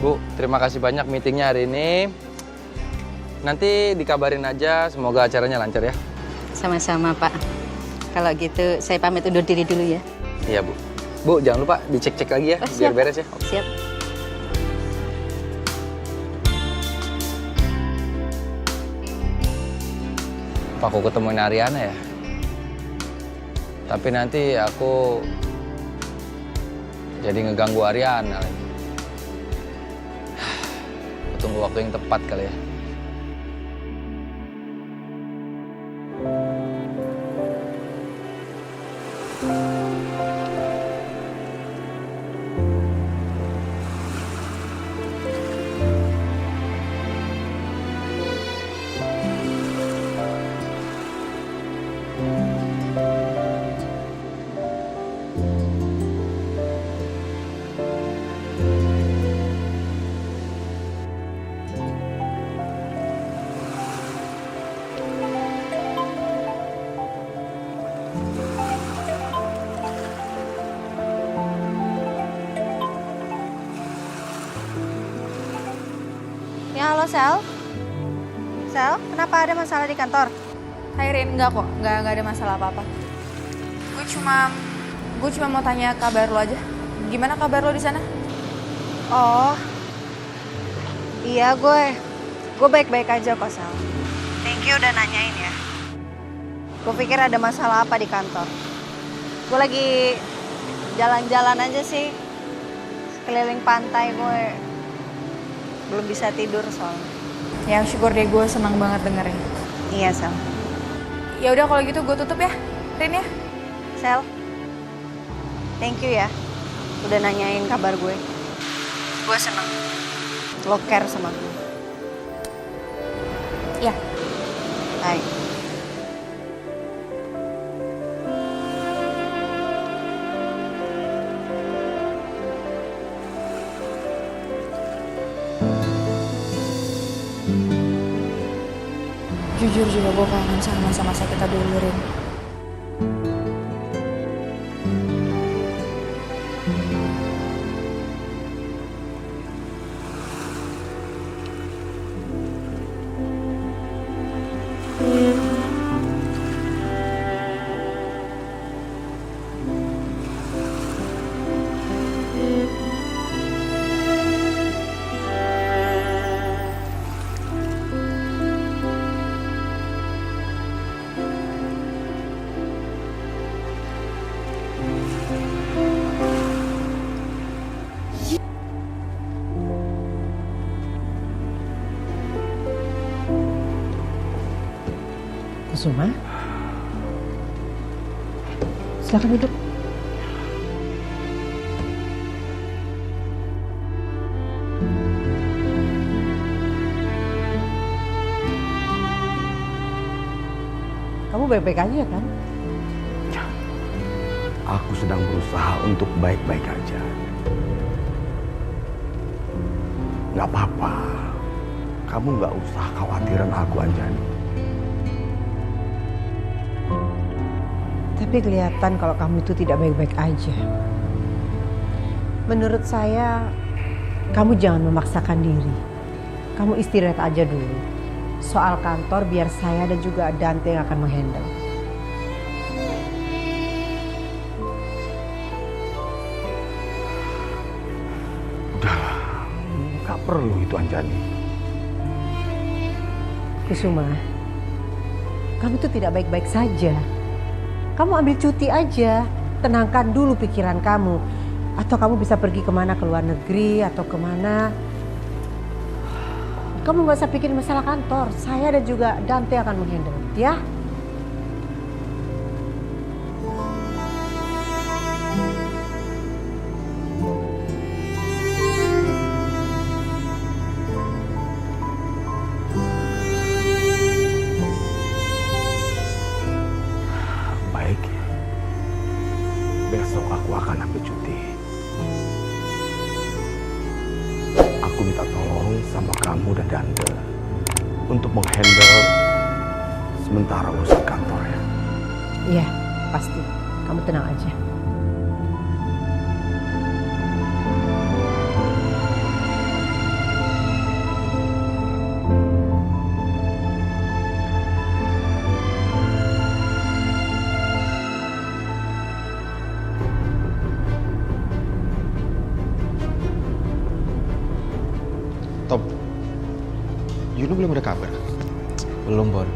Bu, terima kasih banyak meetingnya hari ini. Nanti dikabarin aja, semoga acaranya lancar ya. Sama-sama, Pak. Kalau gitu, saya pamit undur diri dulu ya. Iya, Bu. Bu, jangan lupa dicek-cek lagi ya, biar beres ya. Siap. Apa aku ketemuin Ariana ya? Tapi nanti aku jadi ngeganggu Ariana lagi. Tunggu waktu yang tepat kali ya. Ya, halo Sel. Sel, kenapa ada masalah di kantor? Hai Rin, enggak kok, enggak ada masalah apa-apa. Gue cuma mau tanya kabar lo aja. Gimana kabar lo di sana? Oh, iya gue baik-baik aja kok Sel. Thank you udah nanyain ya. Gue pikir ada masalah apa di kantor. Gue lagi jalan-jalan aja sih, sekeliling pantai gue belum bisa tidur soalnya. Ya syukur deh, gue senang banget dengerin. Iya Sel. Ya udah kalau gitu gue tutup ya, Rin ya. Sel, thank you ya udah nanyain kabar gue. Gue seneng lo care sama gue. Ya. Hai. Jujur juga gue kangen sama masa-masa kita dulu, Rin. Kusuma, silakan duduk. Kamu baik-baik aja kan? Aku sedang berusaha untuk baik-baik aja. Gak apa-apa. Kamu gak usah khawatiran aku, Anjani. Tapi kelihatan kalau kamu itu tidak baik-baik aja. Menurut saya, kamu jangan memaksakan diri. Kamu istirahat aja dulu. Soal kantor biar saya dan juga Dante yang akan menghandle. Udahlah, gak perlu itu Anjani. Kusuma, kamu itu tidak baik-baik saja. Kamu ambil cuti aja, tenangkan dulu pikiran kamu. Atau kamu bisa pergi kemana, ke luar negeri atau kemana. Kamu gak usah pikirin masalah kantor. Saya dan juga Dante akan menghandle, ya? Baik, besok aku akan ambil cuti. Aku minta tolong sama kamu dan Dante untuk menghandle sementara urusan kantor ya. Iya, pasti. Kamu tenang aja. Yuna belum ada kabar? Belum, Bon.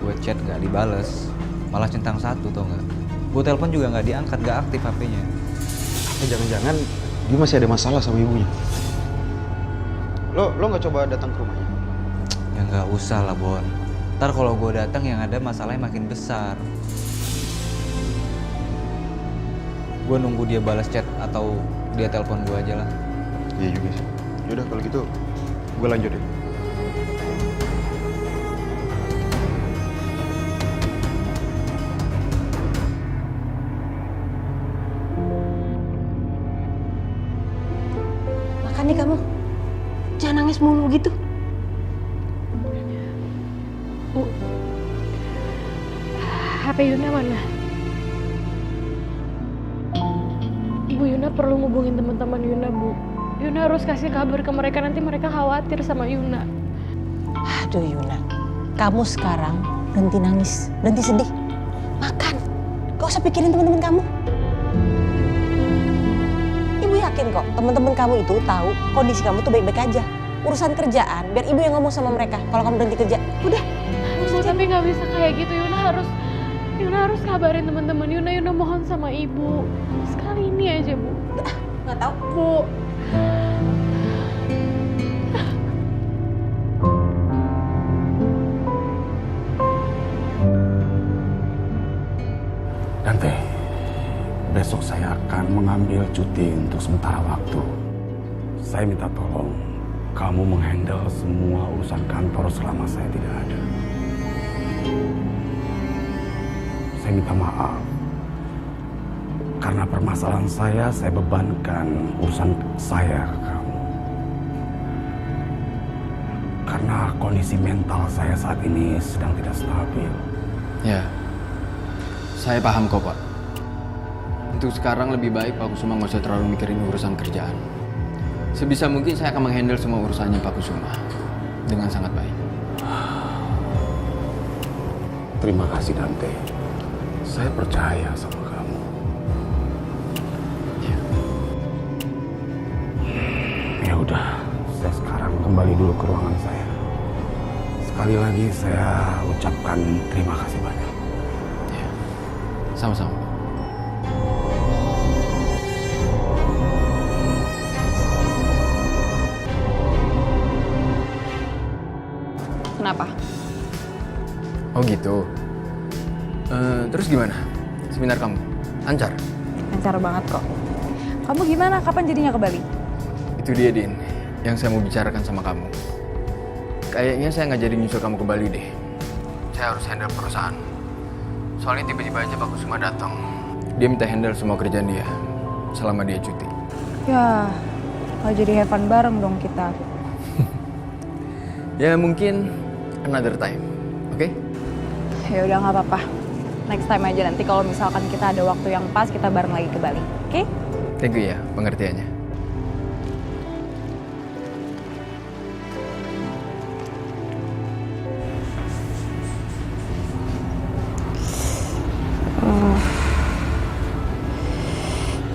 Gue chat nggak dibales, malah centang satu tau nggak. Gue telepon juga nggak diangkat, nggak aktif HP-nya. Jangan-jangan dia masih ada masalah sama ibunya. Lo nggak coba datang ke rumahnya? Ya nggak usah lah, Bon. Ntar kalau gue datang yang ada masalahnya makin besar. Gue nunggu dia balas chat atau dia telepon gue aja lah. Iya juga sih. Yaudah kalau gitu gue lanjut deh. Makan nih kamu. Jangan nangis mulu gitu. Bu, HP Yuna mana? Bu, Yuna perlu ngubungin teman-teman Yuna, Bu. Yuna harus kasih kabar ke mereka, nanti mereka khawatir sama Yuna. Aduh Yuna, kamu sekarang berhenti nangis, berhenti sedih. Makan, gak usah pikirin teman-teman kamu. Ibu yakin kok teman-teman kamu itu tahu kondisi kamu tuh baik-baik aja. Urusan kerjaan, biar ibu yang ngomong sama mereka kalau kamu berhenti kerja. Udah. Bu, tapi nggak bisa kayak gitu. Yuna harus kabarin teman-teman Yuna mohon sama ibu. Sekali ini aja, Bu. Nggak tahu. Bu. Dante, besok saya akan mengambil cuti untuk sementara waktu. Saya minta tolong kamu menghandle semua urusan kantor selama saya tidak ada. Saya minta maaf karena permasalahan saya bebankan urusan saya ke kamu. Karena kondisi mental saya saat ini sedang tidak stabil. Ya, saya paham kok Pak. Untuk sekarang lebih baik Pak Kusuma nggak usah terlalu mikirin urusan kerjaan. Sebisa mungkin saya akan menghandle semua urusannya Pak Kusuma dengan sangat baik. Terima kasih Dante. Saya percaya sama kamu. Ya udah, saya sekarang kembali dulu ke ruangan saya. Sekali lagi saya ucapkan terima kasih banyak. Ya, sama-sama. Kenapa? Oh gitu. Terus gimana? Seminar kamu? Lancar? Lancar banget kok. Kamu gimana? Kapan jadinya ke Bali? Itu dia, Din, yang saya mau bicarakan sama kamu. Kayaknya saya nggak jadi nyusul kamu ke Bali deh. Saya harus handle perusahaan. Soalnya tiba-tiba aja Pak Kusuma datang. Dia minta handle semua kerjaan dia selama dia cuti. Ya, kalau jadi have fun bareng dong kita. Ya mungkin another time, oke? Ya udah nggak apa-apa. Next time aja, nanti kalau misalkan kita ada waktu yang pas, kita bareng lagi ke Bali, oke? Thank you ya pengertiannya.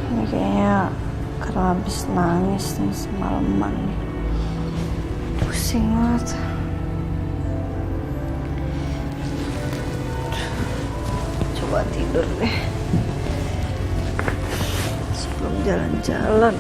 Ini kayaknya karena habis nangis nih semalaman nih. Pusing banget. Coba tidur deh. Sebelum jalan-jalan.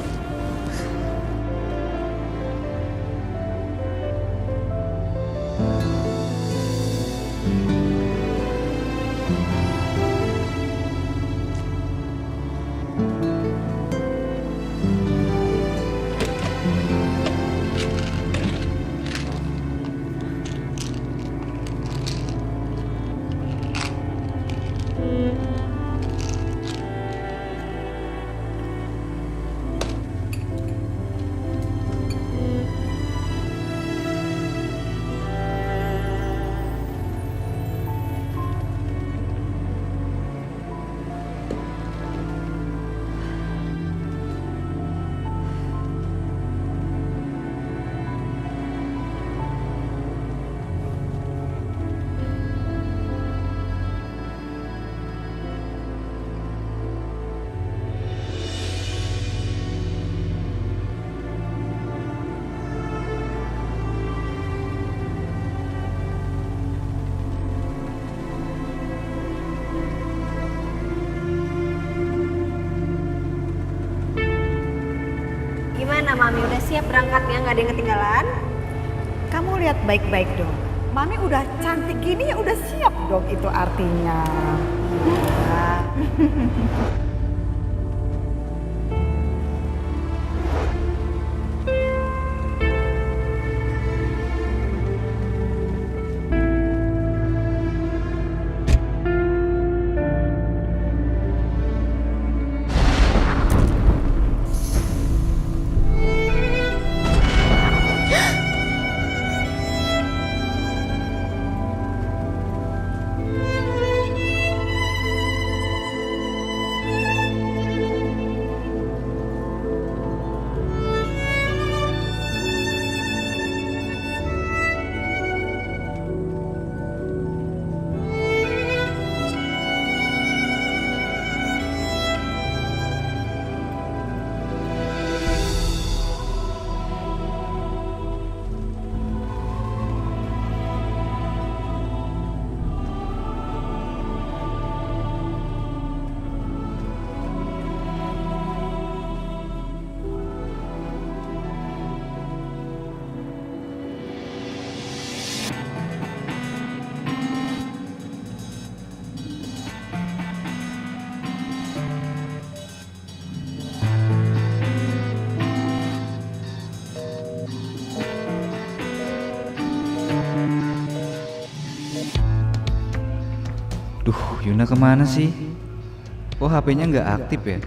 Mami udah siap berangkatnya, nggak ada yang ketinggalan? Kamu lihat baik-baik dong. Mami udah cantik gini ya udah siap dong itu artinya. Ya. Duh, Yuna kemana sih? Kok HP-nya nggak aktif ya?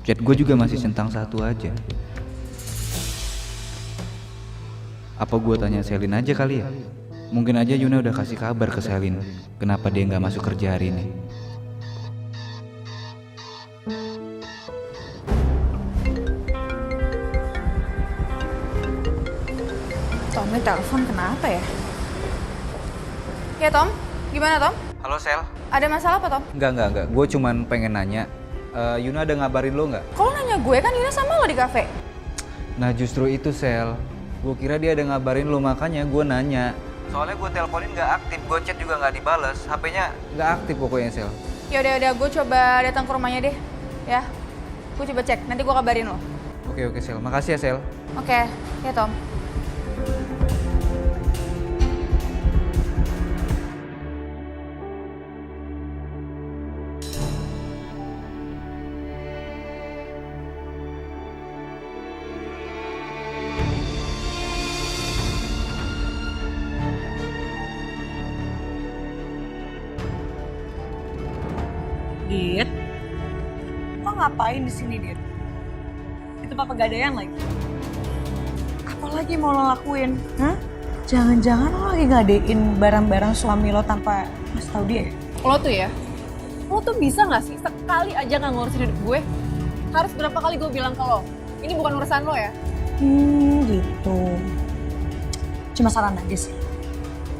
Chat gue juga masih centang 1 aja. Apa gue tanya Selin aja kali ya? Mungkin aja Yuna udah kasih kabar ke Selin kenapa dia nggak masuk kerja hari ini. Tommy telepon kenapa ya? Ya Tom, gimana Tom? Halo Sel. Ada masalah apa Tom? Enggak. Gue cuman pengen nanya, Yuna ada ngabarin lo nggak? Kalau nanya gue kan Yuna sama lo di kafe. Nah justru itu Sel. Gue kira dia ada ngabarin lo, makanya gue nanya. Soalnya gue teleponin nggak aktif, gue chat juga nggak dibales, HP-nya nggak aktif pokoknya Sel. Ya udah, gue coba datang ke rumahnya deh. Ya, gue coba cek. Nanti gue kabarin lo. Oke Sel, makasih ya Sel. Oke, ya Tom. Dit, lo ngapain di sini, Dit? Itu Papa Pegadaian lagi. Apalagi mau lo lakuin? Hah? Jangan-jangan lo lagi ngadein barang-barang suami lo tanpa mas tahu dia? Lo tuh bisa gak sih sekali aja gak ngurusin hidup gue? Harus berapa kali gue bilang ke lo, ini bukan urusan lo ya? Gitu. Cuma saran aja sih.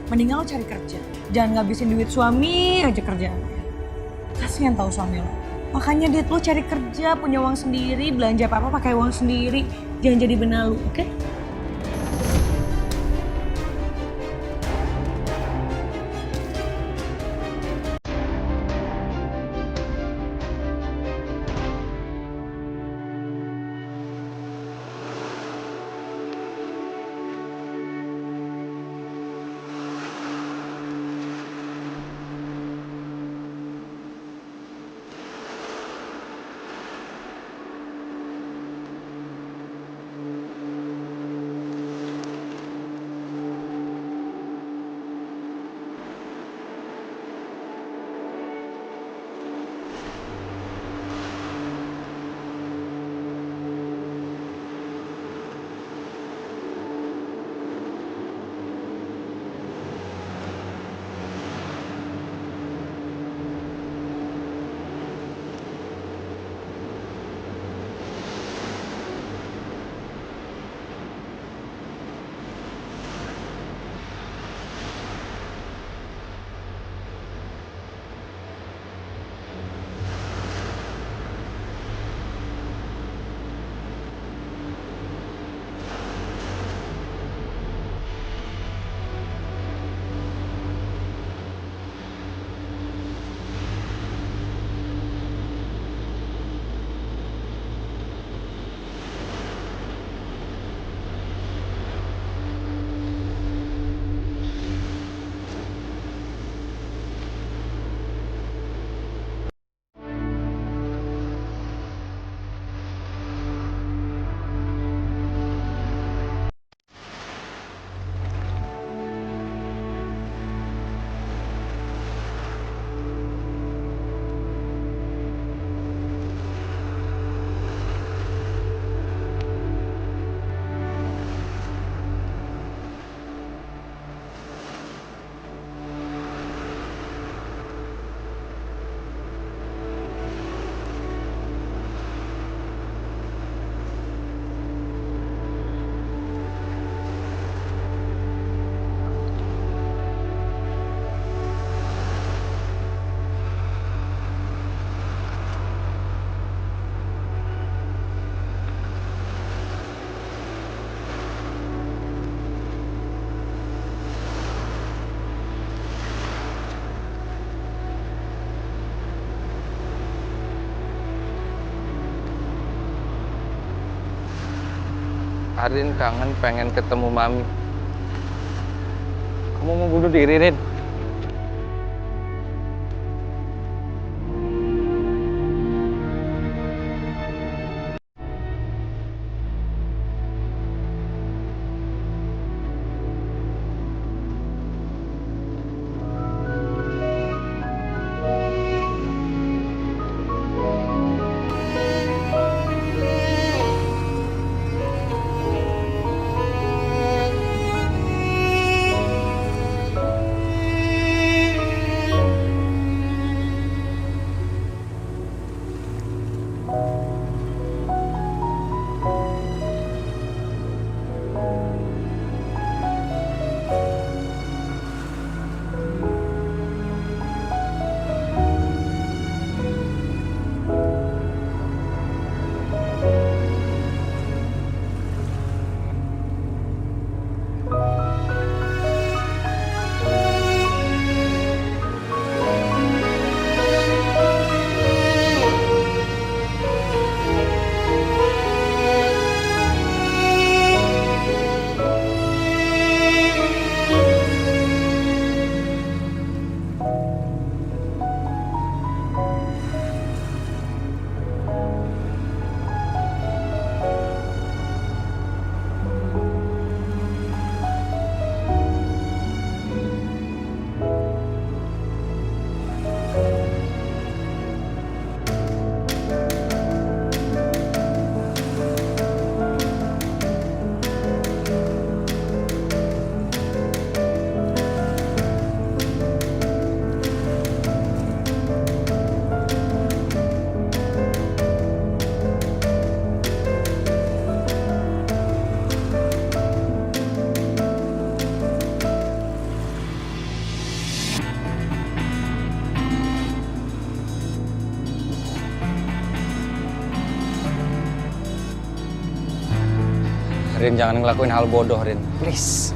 Mendingan lo cari kerja. Jangan ngabisin duit suami aja kerjaan. Kasian tahu suami lo. Makanya Dit, lo cari kerja, punya uang sendiri, belanja apa-apa pakai uang sendiri. Jangan jadi benalu, oke? Arin kangen pengen ketemu Mami. Kamu mau bunuh diri, Rin? Rin, jangan ngelakuin hal bodoh, Rin. Please.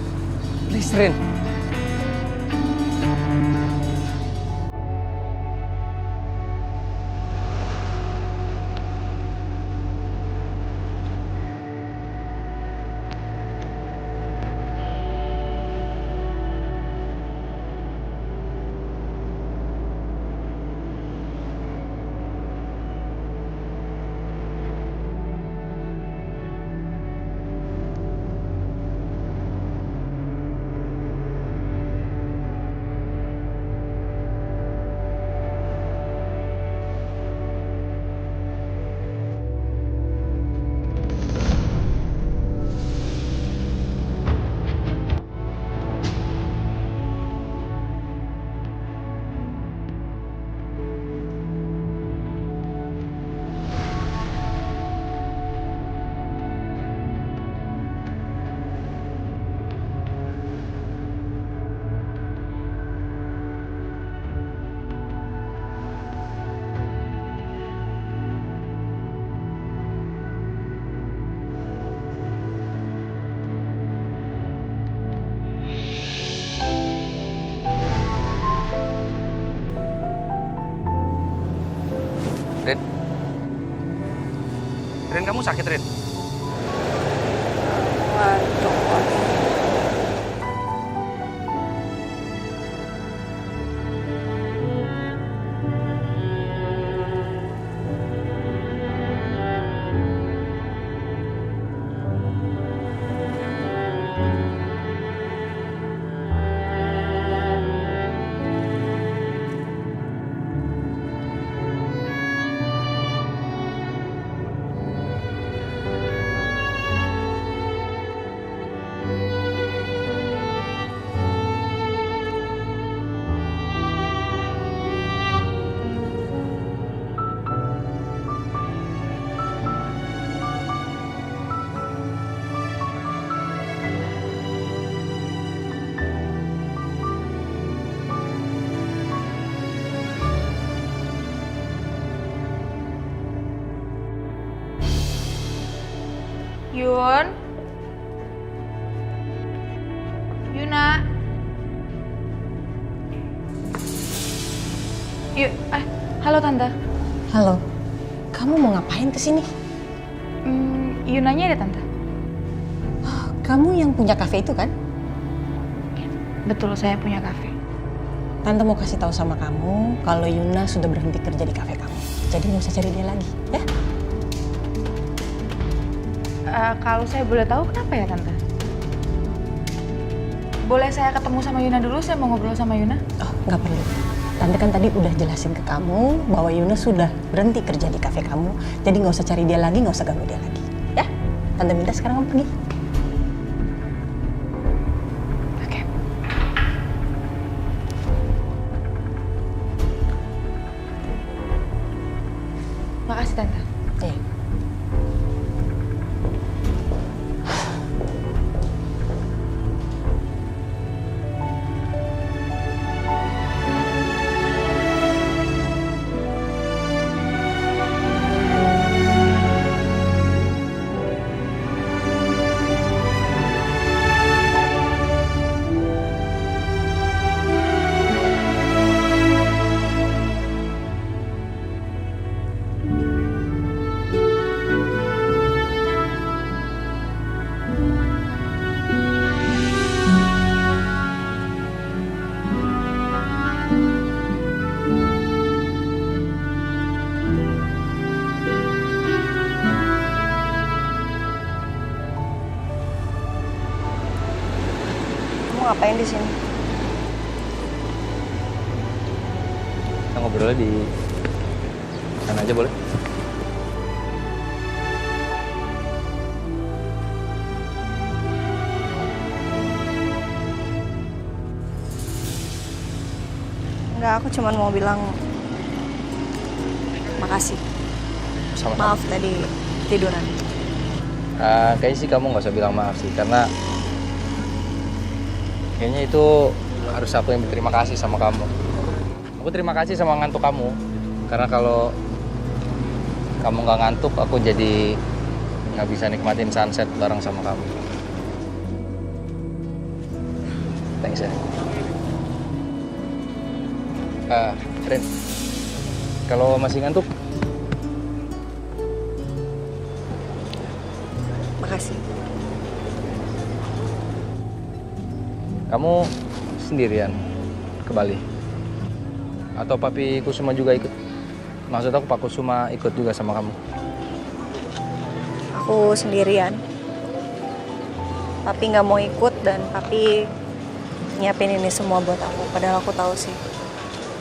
Please, Rin. Rin. Rin, kamu sakit, Rin? Ngantuk. Yun? Yuna? Halo Tante. Halo, kamu mau ngapain kesini? Yunanya ada Tante? kamu yang punya kafe itu kan? Betul, saya punya kafe. Tante mau kasih tahu sama kamu kalau Yuna sudah berhenti kerja di kafe kamu. Jadi nggak usah cari dia lagi, ya? Kalau saya boleh tahu kenapa ya Tante? Boleh saya ketemu sama Yuna dulu? Saya mau ngobrol sama Yuna. Oh, nggak perlu. Tante kan tadi udah jelasin ke kamu bahwa Yuna sudah berhenti kerja di kafe kamu. Jadi nggak usah cari dia lagi, nggak usah ganggu dia lagi. Ya? Tante minta sekarang kamu pergi. Oke. Makasih Tante. Iya. Kamu ngapain di sini? Kita ngobrolnya di sana aja boleh? Enggak, aku cuma mau bilang makasih. Sama-sama. Maaf tadi tiduran. Kayaknya sih kamu nggak usah bilang maaf sih, karena kayaknya itu harus aku yang berterima kasih sama kamu. Aku terima kasih sama ngantuk kamu, karena kalau kamu nggak ngantuk, aku jadi nggak bisa nikmatin sunset bareng sama kamu. Thanks ya. Rin, kalau masih ngantuk, Makasih. kamu sendirian ke Bali? Atau Papi Kusuma juga ikut? Maksud aku Pak Kusuma ikut juga sama kamu? Aku sendirian. Papi nggak mau ikut dan Papi nyiapin ini semua buat aku. Padahal aku tahu sih,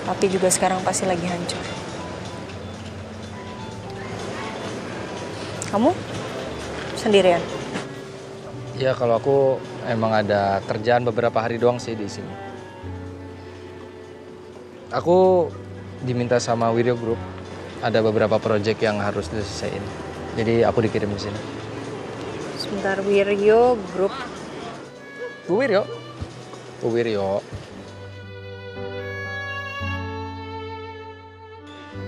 Papi juga sekarang pasti lagi hancur. Kamu sendirian? Ya kalau aku emang ada kerjaan beberapa hari doang sih di sini. Aku diminta sama Wiryo Group, ada beberapa proyek yang harus diselesaikan. Jadi aku dikirim di sini. Sebentar, Wiryo Group. Bu Wiryo? Bu Wiryo.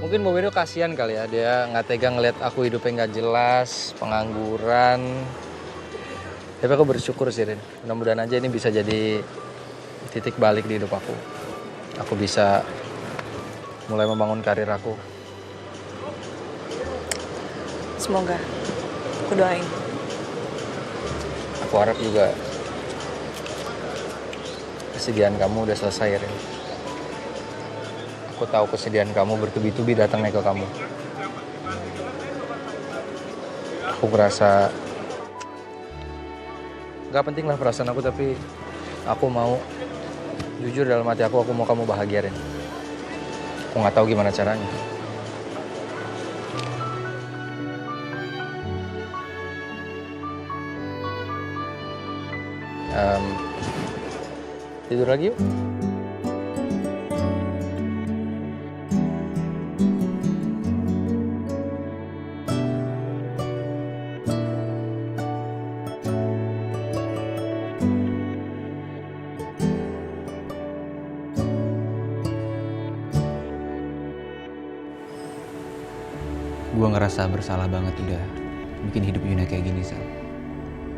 Mungkin Bu Wiryo kasihan kali ya, dia nggak tega ngeliat aku hidupnya nggak jelas, pengangguran. Tapi aku bersyukur sih, Rin. Mudah-mudahan aja ini bisa jadi titik balik di hidup aku. Aku bisa mulai membangun karir aku. Semoga. Aku doain. Aku harap juga kesedihan kamu udah selesai, Rin. Aku tahu kesedihan kamu bertubi-tubi datangnya ke kamu. Aku ngerasa gak penting lah perasaan aku, tapi aku mau jujur dalam hati aku mau kamu bahagia, Rin. Aku nggak tahu gimana caranya. Tidur lagi yuk. Gue ngerasa bersalah banget udah bikin hidup Yuna kayak gini, Sal.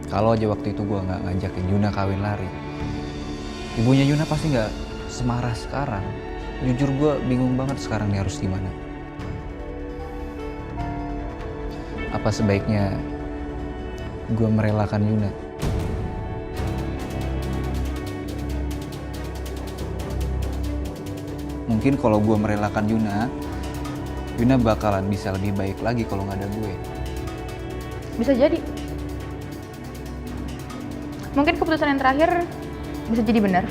Kalau aja waktu itu gue nggak ngajakin Yuna kawin lari, ibunya Yuna pasti nggak semarah sekarang. Jujur gue bingung banget sekarang nih harus gimana. Apa sebaiknya gue merelakan Yuna mungkin kalau gue merelakan Yuna bakalan bisa lebih baik lagi kalau nggak ada gue. Bisa jadi. Mungkin keputusan yang terakhir bisa jadi benar.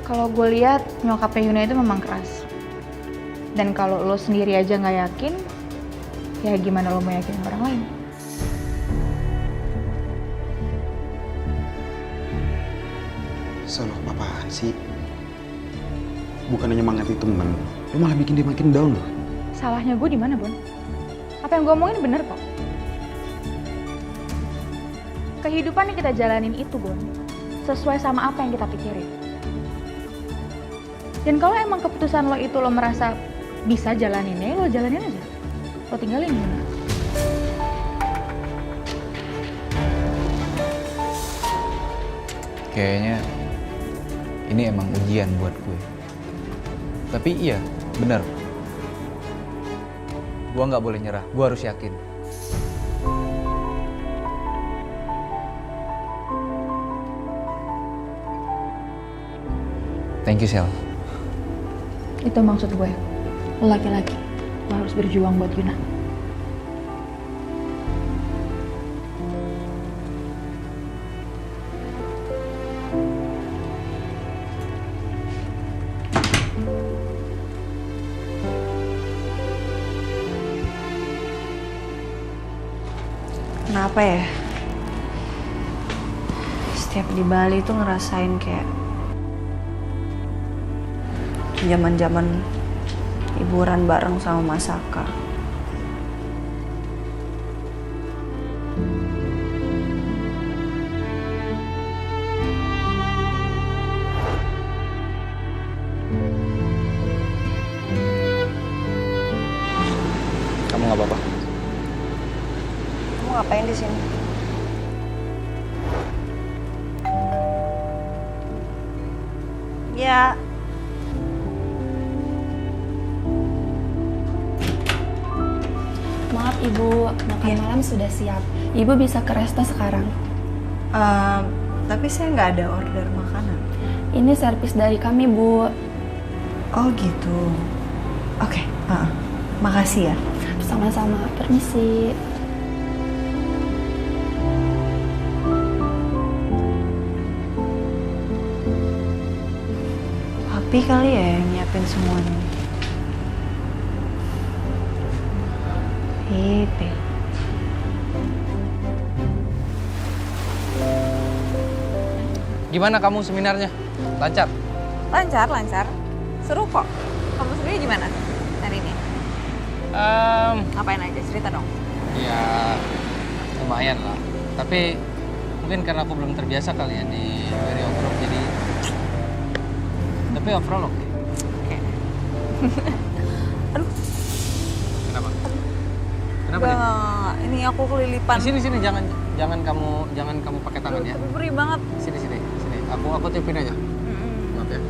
Kalau gue lihat nyokapnya Yuna itu memang keras. Dan kalau lo sendiri aja nggak yakin, ya gimana lo mau yakin orang lain? Solo, apaan sih? Bukannya nyemangatin temen, lo malah bikin dia makin down loh. Salahnya gue di mana, Bon? Apa yang gue omongin bener kok. Kehidupan yang kita jalanin itu, Bon, sesuai sama apa yang kita pikirin. Dan kalau emang keputusan lo itu lo merasa bisa jalaninnya, lo jalanin aja. Lo tinggalin Yuna. Kayaknya ini emang ujian buat gue. Tapi iya, bener. Gue nggak boleh nyerah, gue harus yakin. Thank you, Sel. Itu maksud gue. Lo laki-laki, lo harus berjuang buat Yuna. Kenapa ya? Setiap di Bali tuh ngerasain kayak zaman-zaman liburan bareng sama Mas Saka. Kamu nggak apa-apa? Kamu ngapain di sini? Ya. Maaf Ibu, makan malam sudah siap. Ibu bisa ke resto sekarang. Tapi saya nggak ada order makanan. Ini servis dari kami, Bu. Oh gitu. Oke, makasih ya. Sama-sama, permisi. Papi kali ya yang nyiapin semuanya. Hehehe. Gimana kamu seminarnya? Lancar? Lancar, lancar. Seru kok. Kamu sendiri gimana hari ini? Ngapain aja? Cerita dong. Ya lumayan lah. Tapi mungkin karena aku belum terbiasa kali ya di area group jadi. Tapi overall oke. Aduh. Kenapa? Kenapa nih? Ini aku kelilipan. Sini jangan kamu pakai tangan ya. Tapi perih banget. Sini. Aku tipin aja. Maaf ya.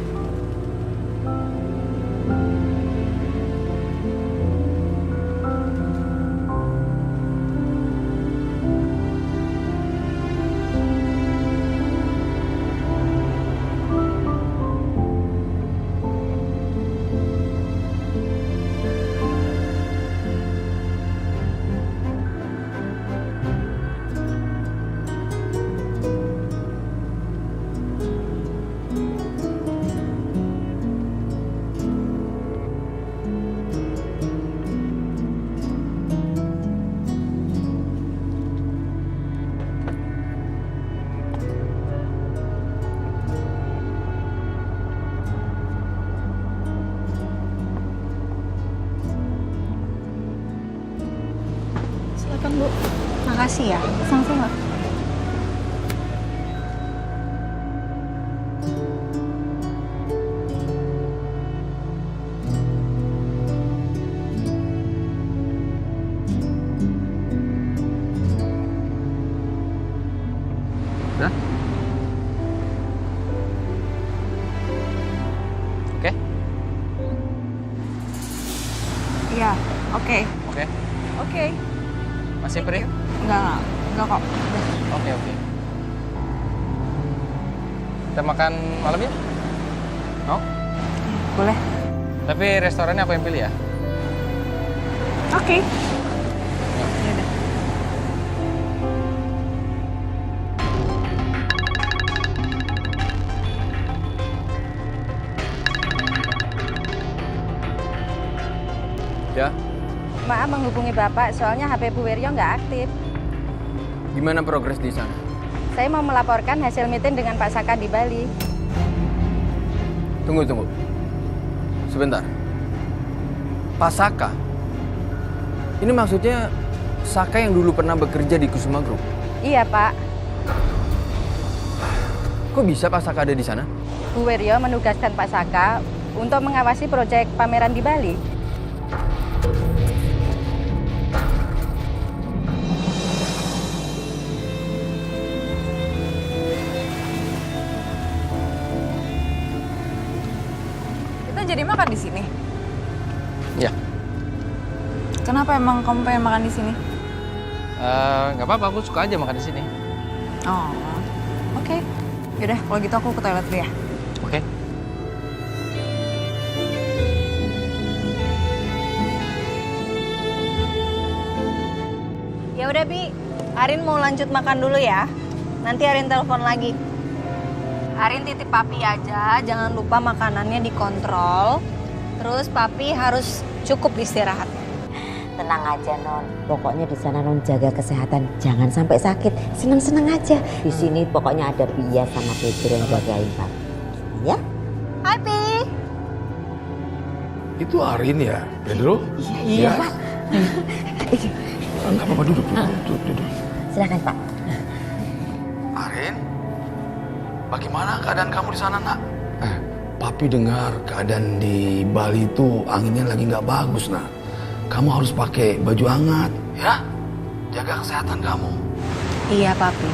Silakan Bu. Makasih ya. Sama-sama. Udah? Oke? Iya, oke. Oke. Oke. Masih free? Enggak kok. Oke. Kita makan malam ya? Mau? Boleh? Tapi restorannya aku yang pilih ya. Oke. Ya, Maaf menghubungi Bapak, soalnya HP Bu Wiryo nggak aktif. gimana progres di sana? Saya mau melaporkan hasil meeting dengan Pak Saka di Bali. Tunggu. Sebentar. Pak Saka? Ini maksudnya Saka yang dulu pernah bekerja di Kusuma Group? Iya, Pak. Kok bisa Pak Saka ada di sana? Bu Wiryo menugaskan Pak Saka untuk mengawasi proyek pameran di Bali. Kita jadi makan di sini. Ya. Kenapa emang kamu pengen makan di sini? Nggak apa-apa, aku suka aja makan di sini. Oh, oke. Yaudah, kalau gitu aku ke toilet dulu ya. Oke. Ya udah, Bi. Arin mau lanjut makan dulu ya. Nanti Arin telepon lagi. Arin titip Papi aja, jangan lupa makanannya dikontrol. Terus Papi harus cukup istirahat. Tenang aja Non, pokoknya di sana Non jaga kesehatan, jangan sampai sakit. Senang-senang aja. Di sini pokoknya ada Pia sama Pedro yang jagain Papi. Ya? Hai, Pi. Itu Arin ya, Pedro? Iya, Pak. Enggak apa-apa, duduk. Silakan Pak. Arin, bagaimana keadaan kamu di sana, Nak? Papi dengar keadaan di Bali itu anginnya lagi nggak bagus, Nak. Kamu harus pakai baju hangat, ya? Jaga kesehatan kamu. Iya, Papi.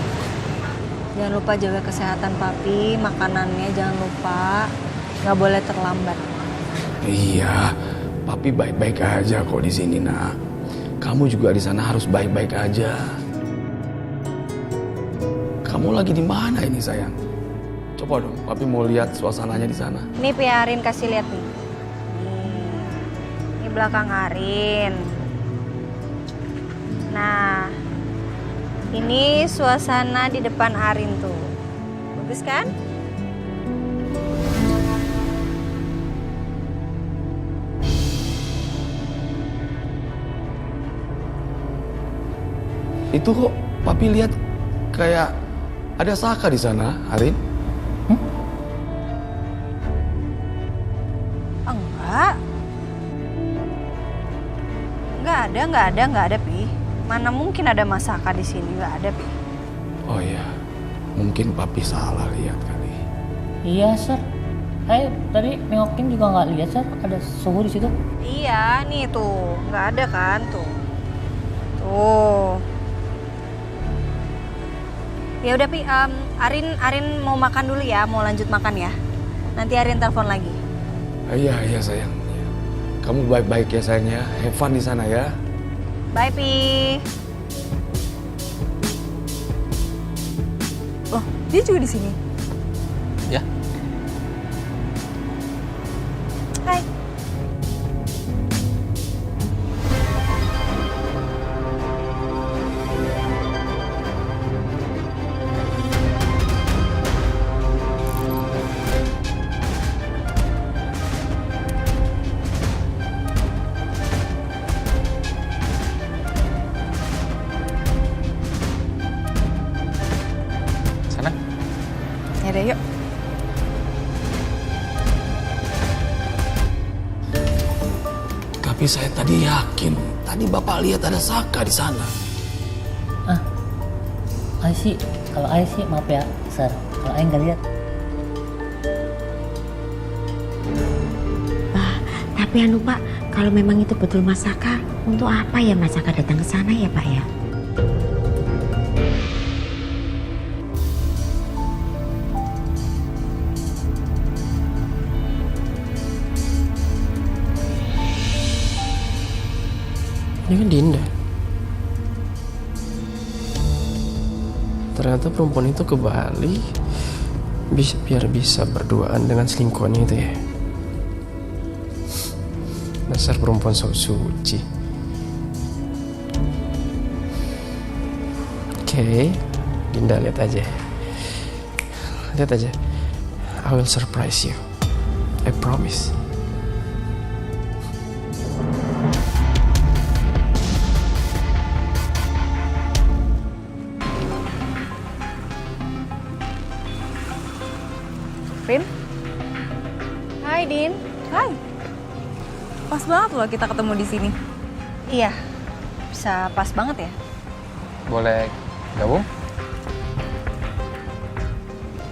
Jangan lupa jaga kesehatan Papi, makanannya jangan lupa. Nggak boleh terlambat. Iya, Papi baik-baik aja kok di sini, Nak. Kamu juga di sana harus baik-baik aja. Kamu lagi di mana ini, sayang? Coba dong, Papi mau lihat suasananya di sana. Nih, Pi, Arin kasih lihat nih. Ini belakang Arin. Nah, ini suasana di depan Arin tuh. Bagus kan? Itu kok Papi lihat kayak ada Saka di sana, Arin? Enggak. Enggak ada, Pi. Mana mungkin ada Mas Saka di sini? Enggak ada, Pi. Oh iya, mungkin Papi salah lihat kali. Iya, Sir. Tadi nengokin juga nggak lihat, Sir. Ada suhu di situ. Iya, nih tuh. Enggak ada kan tuh. Tuh. Ya udah, Pi, Arin mau makan dulu ya, mau lanjut makan ya. Nanti Arin telepon lagi. Iya sayang. Kamu baik-baik ya sayangnya. Have fun di sana ya. Bye, Pi. Loh, dia juga di sini. Ya. Hai. Sana. Yaudah, yuk. Tapi saya tadi yakin, tadi Bapak lihat ada Saka di sana. Kalau Ai sih maaf ya, Sir. Kalau Ai nggak lihat. Tapi anu Pak, kalau memang itu betul Mas Saka, untuk apa ya Mas Saka datang ke sana ya Pak ya? Ini kan Dinda. Ternyata perempuan itu ke Bali biar bisa berduaan dengan selingkuhannya itu ya. Dasar perempuan sok suci. Oke, Dinda lihat aja. Lihat aja. I will surprise you. I promise. Rin? Hai, Din. Hai. Pas banget loh kita ketemu di sini. Iya, bisa pas banget ya. Boleh gabung?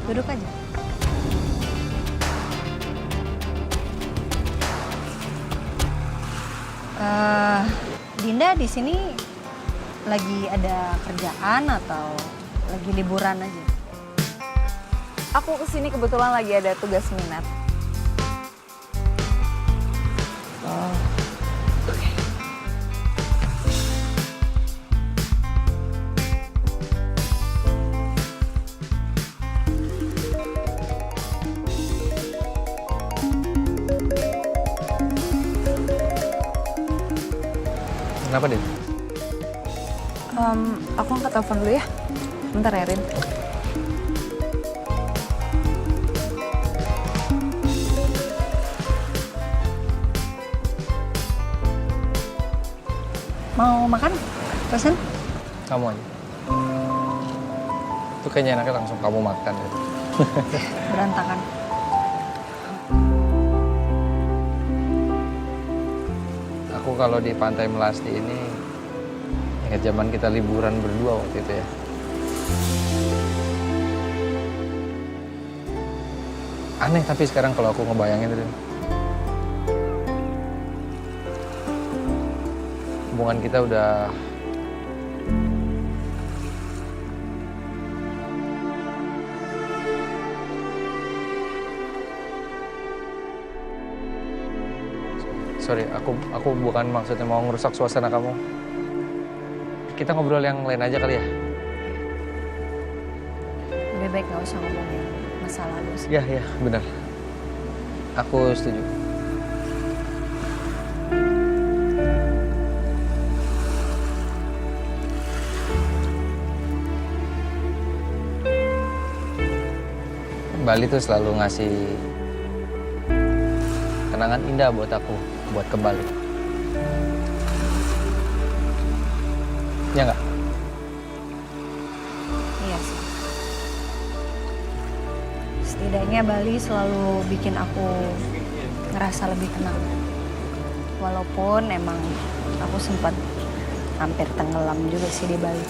Duduk aja. Dinda di sini lagi ada kerjaan atau lagi liburan aja? Aku kesini kebetulan lagi ada tugas minat. Kenapa, Din? Aku angkat telepon dulu ya. Bentar ya, Rin. Mau makan? Pesan? Kamu aja. Itu kayaknya enaknya langsung kamu makan gitu. Berantakan. Aku kalau di Pantai Melasti ini ingat zaman kita liburan berdua waktu itu ya. Aneh tapi sekarang kalau aku ngebayangin itu. Hubungan kita udah sorry, aku bukan maksudnya mau ngerusak suasana kamu. Kita ngobrol yang lain aja kali ya? Lebih baik nggak usah ngomongin masa lalu sih. Iya, benar. Aku setuju. Bali tuh selalu ngasih kenangan indah buat aku, buat ke Bali. Ya nggak? Iya sih. Setidaknya Bali selalu bikin aku ngerasa lebih tenang. Walaupun emang aku sempat hampir tenggelam juga sih di Bali.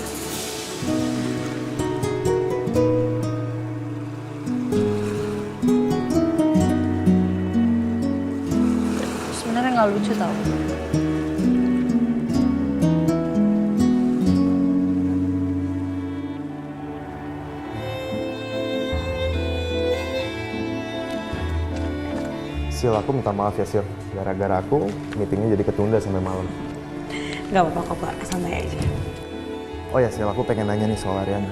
Sebenarnya nggak lucu tau. Sil, aku minta maaf ya Sil. Gara-gara aku, meetingnya jadi ketunda sampai malam. Gak apa-apa kok Pak, santai aja. Oh ya Sil, aku pengen nanya nih soal Ariana.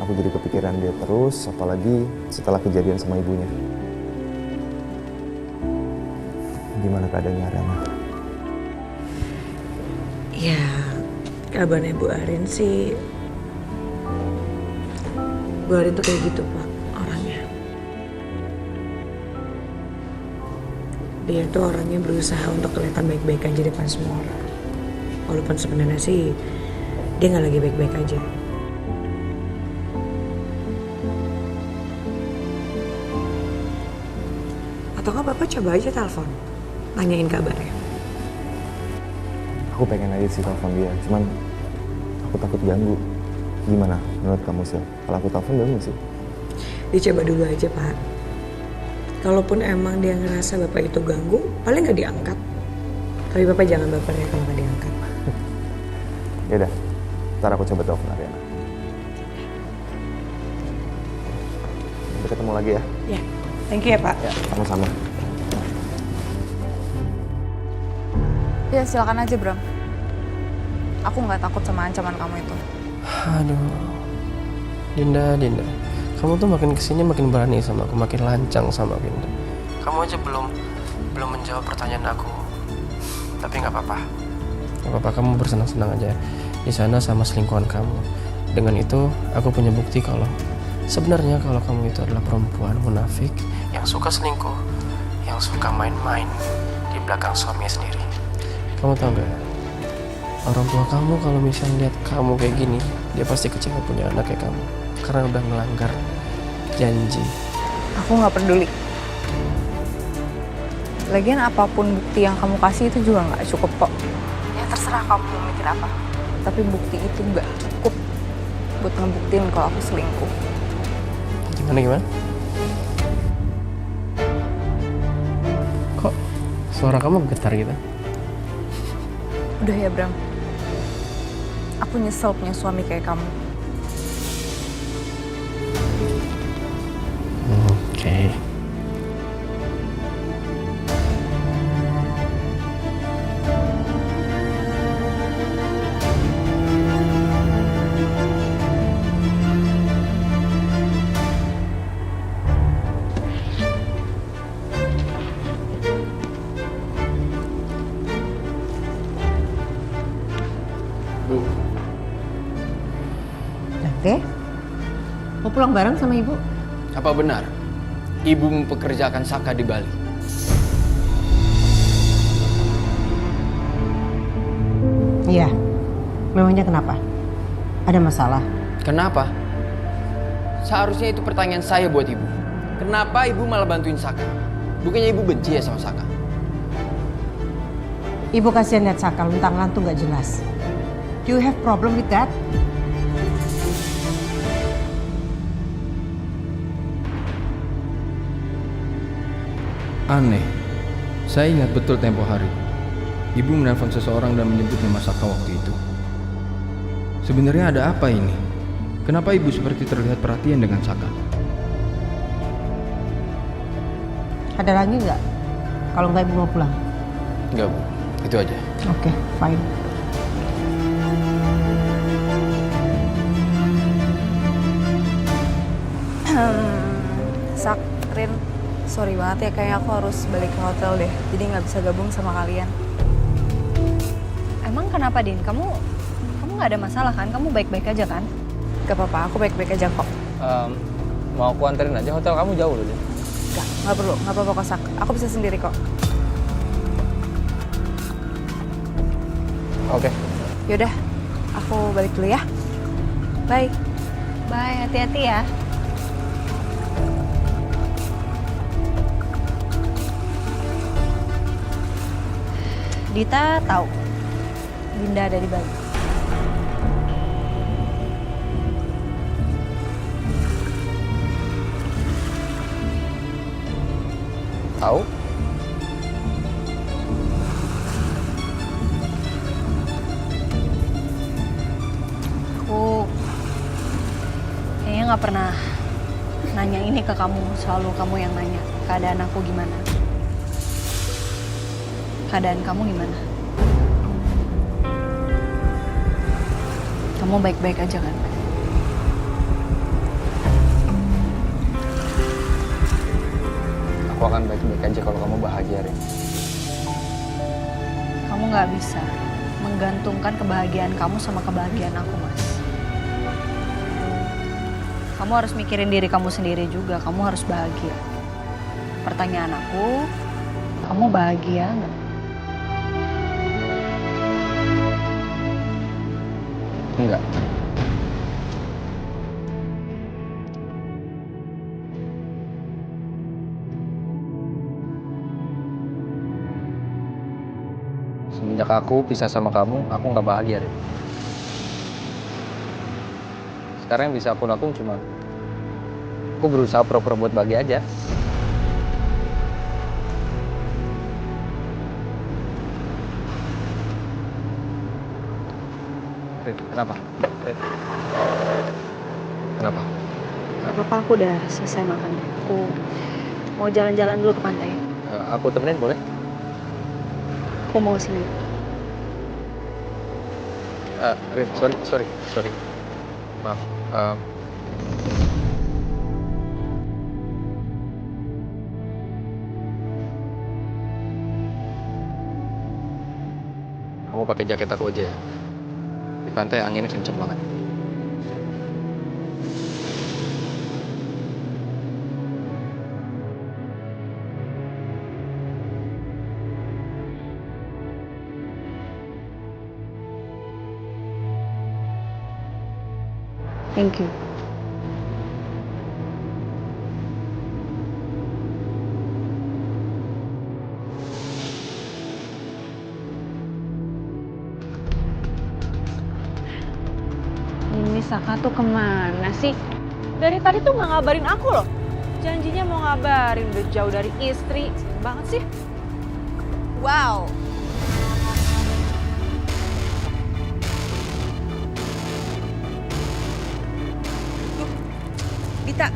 Aku jadi kepikiran dia terus, apalagi setelah kejadian sama ibunya. Gimana keadaannya Ariana? Ya, kabarnya Bu Arin sih... Bu Arin tuh kayak gitu Pak, orangnya. Dia tuh orangnya berusaha untuk kelihatan baik-baik aja depan semua orang. Walaupun sebenarnya sih dia nggak lagi baik-baik aja. Atau nggak Bapak coba aja telepon, nanyain kabarnya. Aku pengen aja sih telepon dia, cuman aku takut ganggu. Gimana menurut kamu Sil? Kalau aku telepon ganggu sih? Dicoba dulu aja Pak. Kalaupun emang dia ngerasa Bapak itu ganggu, paling nggak diangkat. Tapi Bapak jangan baper ya kalau nggak diangkat. Yaudah, ntar aku coba telepon Ariana. Sampai ketemu lagi ya. Ya, thank you ya Pak. Ya, sama-sama. Ya silakan aja Bram. Aku nggak takut sama ancaman kamu itu. Aduh, Dinda. Kamu tuh makin kesini makin berani sama aku, makin lancang sama Dinda. Kamu aja belum belum menjawab pertanyaan aku. Tapi nggak apa-apa. Nggak apa-apa, kamu bersenang-senang aja di sana sama selingkuhan kamu. Dengan itu, aku punya bukti kalau sebenarnya kalau kamu itu adalah perempuan munafik yang suka selingkuh, yang suka main-main di belakang suaminya sendiri. Kamu tahu nggak? Orang tua kamu kalau misalnya lihat kamu kayak gini, dia pasti kecewa punya anak kayak kamu. Karena udah melanggar janji. Aku nggak peduli. Lagian apapun bukti yang kamu kasih itu juga nggak cukup kok. Ya terserah kamu mau mikir apa. Tapi bukti itu nggak cukup buat ngebuktiin kalau aku selingkuh. Gimana? Kok suara kamu getar gitu? Udah ya Bram. Aku nyesel punya suami kayak kamu. Oke. Oke. Mau pulang bareng sama ibu? Apa benar ibu mempekerjakan Saka di Bali? Iya. Memangnya kenapa? Ada masalah? Kenapa? Seharusnya itu pertanyaan saya buat ibu. Kenapa ibu malah bantuin Saka? Bukannya ibu benci ya sama Saka? Ibu kasihan lihat Saka luntang-lantung gak jelas. Do you have problem with that? Aneh, saya ingat betul tempo hari. Ibu menelpon seseorang dan menyebut nama Saka waktu itu. Sebenarnya ada apa ini? Kenapa ibu seperti terlihat perhatian dengan Saka? Ada lagi nggak? Kalau nggak ibu mau pulang? Enggak, Bu. Itu aja. Oke, fine. Sak, Rin, sorry banget ya, kayaknya aku harus balik ke hotel deh. Jadi nggak bisa gabung sama kalian. Emang kenapa, Din? Kamu nggak ada masalah kan? Kamu baik-baik aja kan? Gak apa-apa, aku baik-baik aja kok. Mau aku anterin aja, hotel kamu jauh loh, Din. Nggak perlu, nggak apa-apa kok, Sak. Aku bisa sendiri kok. Oke. Yaudah, aku balik dulu ya. Bye. Bye, hati-hati ya. Dita tahu Dinda ada di Bali. Tahu? Aku kayaknya nggak pernah nanya ini ke kamu. Selalu kamu yang nanya keadaan aku gimana. Keadaan kamu gimana? Kamu baik-baik aja kan? Aku akan baik-baik aja kalau kamu bahagia, Rin. Kamu nggak bisa menggantungkan kebahagiaan kamu sama kebahagiaan aku, Mas. Kamu harus mikirin diri kamu sendiri juga. Kamu harus bahagia. Pertanyaan aku, kamu bahagia nggak? Enggak. Semenjak aku pisah sama kamu, aku nggak bahagia, Rin. Sekarang yang bisa aku lakuin cuma aku berusaha pura-pura buat bahagia aja. Rin, kenapa? Rin. Kenapa? Gak apa-apa, aku udah selesai makan. Aku mau jalan-jalan dulu ke pantai. Aku temenin boleh? Aku mau sini. Rin, sorry. Maaf. Kamu pakai jaket aku aja ya. Di pantai anginnya kenceng banget. Thank you. Ini Saka tuh kemana sih? Dari tadi tuh nggak ngabarin aku loh. Janjinya mau ngabarin, udah jauh dari istri. Banget sih. Wow. Dita,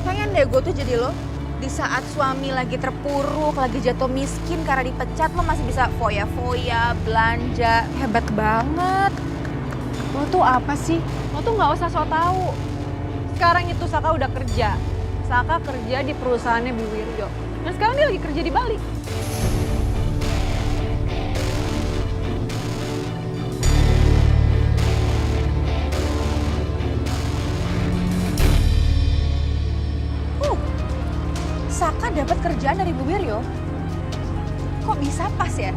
pengen deh gue tuh jadi lo. Di saat suami lagi terpuruk, lagi jatuh miskin karena dipecat, lo masih bisa foya-foya, belanja. Hebat banget. Lo tuh apa sih? Lo tuh nggak usah sok tahu. Sekarang itu Saka udah kerja. Saka kerja di perusahaannya Bu Wirjo. Dan sekarang dia lagi kerja di Bali. Saka dapat kerjaan dari Bu Wirjo. Kok bisa pas ya?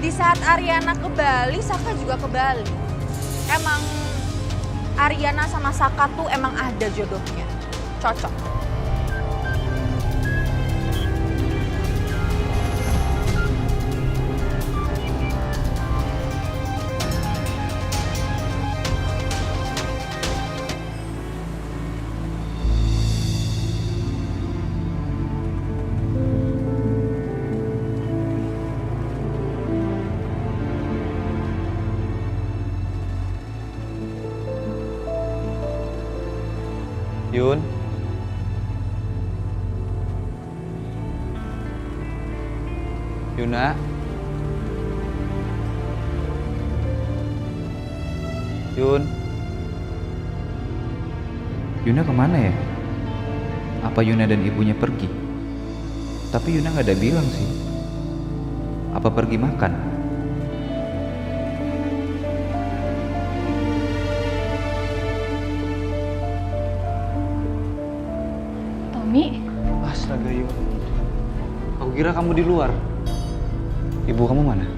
Di saat Ariana ke Bali, Saka juga ke Bali. Emang Ariana sama Saka tuh emang ada jodohnya. Cocok. Yun. Yuna. Yun. Yuna kemana ya? Apa Yuna dan ibunya pergi? Tapi Yuna nggak ada bilang sih. Apa pergi makan? Tommy? Astaga Yun. Aku kira kamu di luar. Ibu kamu mana?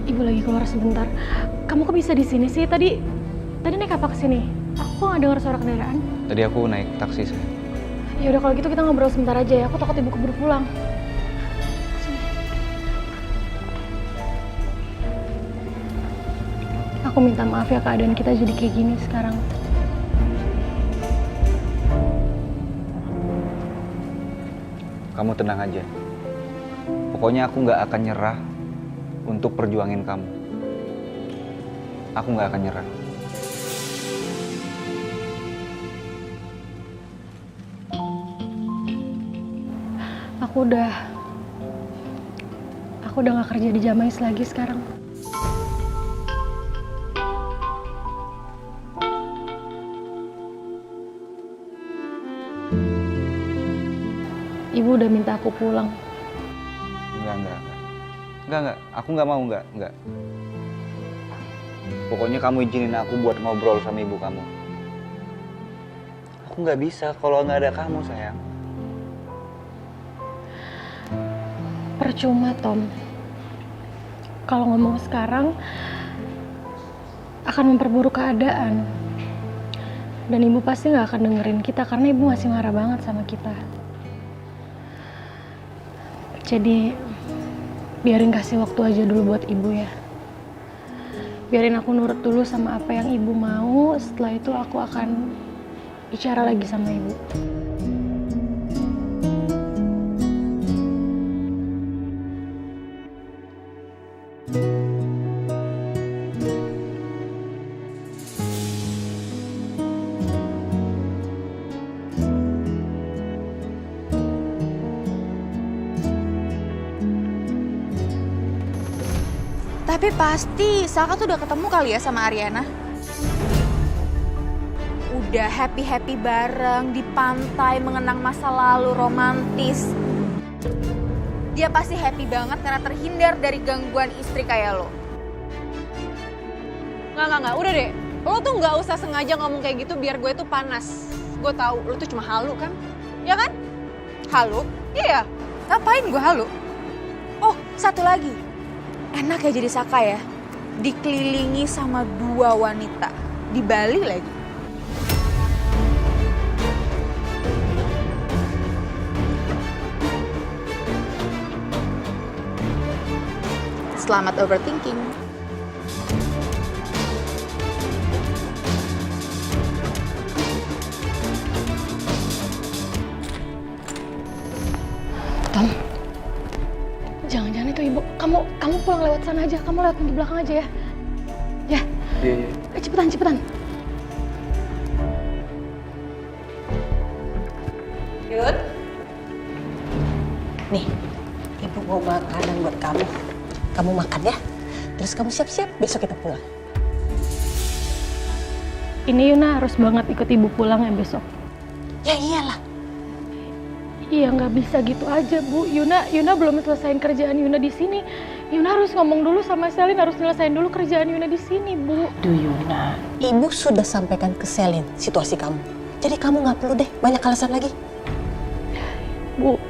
Ibu lagi keluar sebentar. Kamu kok bisa di sini sih? Tadi naik apa ke sini? Aku nggak dengar suara kendaraan. Tadi aku naik taksi saya. Ya udah kalau gitu kita ngobrol sebentar aja ya. Aku takut ibu keburu pulang. Sini. Aku minta maaf ya keadaan kita jadi kayak gini sekarang. Kamu tenang aja. Pokoknya aku nggak akan nyerah untuk perjuangin kamu. Aku nggak akan nyerah. Aku udah nggak kerja di Jamais lagi sekarang. Ibu udah minta aku pulang. Enggak. Aku nggak mau, enggak. Pokoknya kamu izinin aku buat ngobrol sama ibu kamu. Aku nggak bisa kalau nggak ada kamu, sayang. Percuma, Tom. Kalau ngomong sekarang akan memperburuk keadaan. Dan ibu pasti nggak akan dengerin kita karena ibu masih marah banget sama kita. Jadi biarin kasih waktu aja dulu buat ibu ya. Biarin aku nurut dulu sama apa yang ibu mau. Setelah itu aku akan bicara lagi sama ibu. Tapi pasti Saka tuh udah ketemu kali ya sama Ariana. Udah happy-happy bareng di pantai mengenang masa lalu romantis. Dia pasti happy banget karena terhindar dari gangguan istri kayak lo. Nggak. Udah deh. Lo tuh nggak usah sengaja ngomong kayak gitu biar gue tuh panas. Gue tahu lo tuh cuma halu kan? Ya kan? Halu? Iya. Ngapain gue halu? Oh, satu lagi. Enak ya jadi Saka ya. Dikelilingi sama 2 wanita. Di Bali lagi. Selamat overthinking. Tom, jangan-jangan itu ibu. Kamu pulang lewat sana aja. Kamu lewat pintu belakang aja ya. Ya. Iya. Cepetan. Yun. Nih, ibu mau makanan buat kamu. Kamu makan ya. Terus kamu siap-siap, besok kita pulang. Ini Yuna harus banget ikut ibu pulang ya besok. Ya iyalah. Iya nggak bisa gitu aja Bu. Yuna belum selesaiin kerjaan Yuna di sini. Yuna harus ngomong dulu sama Selin, harus nyelesain dulu kerjaan Yuna di sini Bu. Duh Yuna, ibu sudah sampaikan ke Selin situasi kamu. Jadi kamu nggak perlu deh banyak alasan lagi. Bu,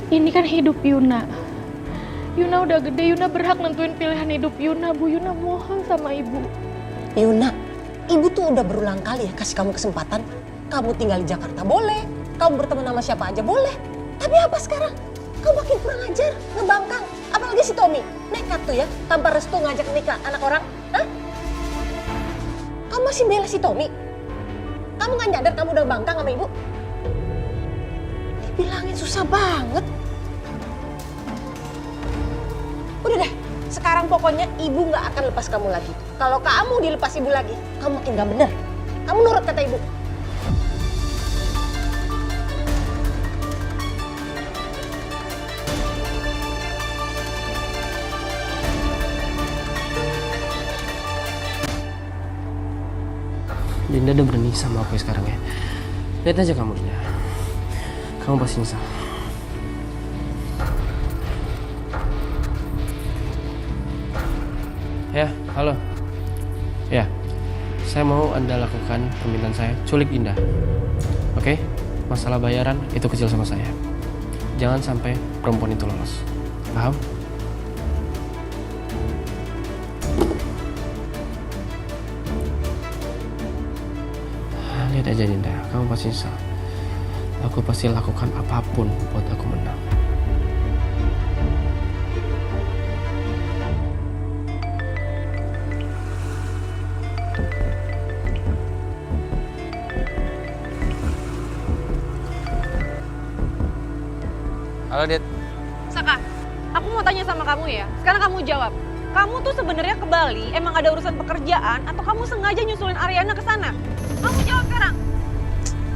ini kan hidup Yuna. Yuna udah gede, Yuna berhak nentuin pilihan hidup Yuna Bu. Yuna mohon sama ibu. Yuna, ibu tuh udah berulang kali ya kasih kamu kesempatan. Kamu tinggal di Jakarta boleh, kamu berteman sama siapa aja boleh. Tapi apa sekarang? Kamu makin kurang ajar, ngebangkang. Apalagi si Tommy, nekat tuh ya, tanpa restu ngajak nikah anak orang. Hah? Kamu masih bela si Tommy? Kamu gak nyadar kamu udah bangkang sama ibu? Dibilangin susah banget. Udah deh, sekarang pokoknya ibu gak akan lepas kamu lagi. Kalau kamu dilepas ibu lagi, kamu makin gak bener. Kamu nurut kata ibu. Dinda udah berani sama aku sekarang ya. Lihat aja kamu, Dinda. Kamu pasti nyesal. Ya, halo. Ya, saya mau Anda lakukan permintaan saya, culik Dinda. Oke? Masalah bayaran itu kecil sama saya. Jangan sampai perempuan itu lolos. Paham? Lihat aja Dinda, kamu pasti nyesal. Aku pasti lakukan apapun buat aku menang. Halo, Dit. Saka, aku mau tanya sama kamu ya. Sekarang kamu jawab. Kamu tuh sebenarnya ke Bali emang ada urusan pekerjaan atau kamu sengaja nyusulin Ariana ke sana? Kamu jawab sekarang.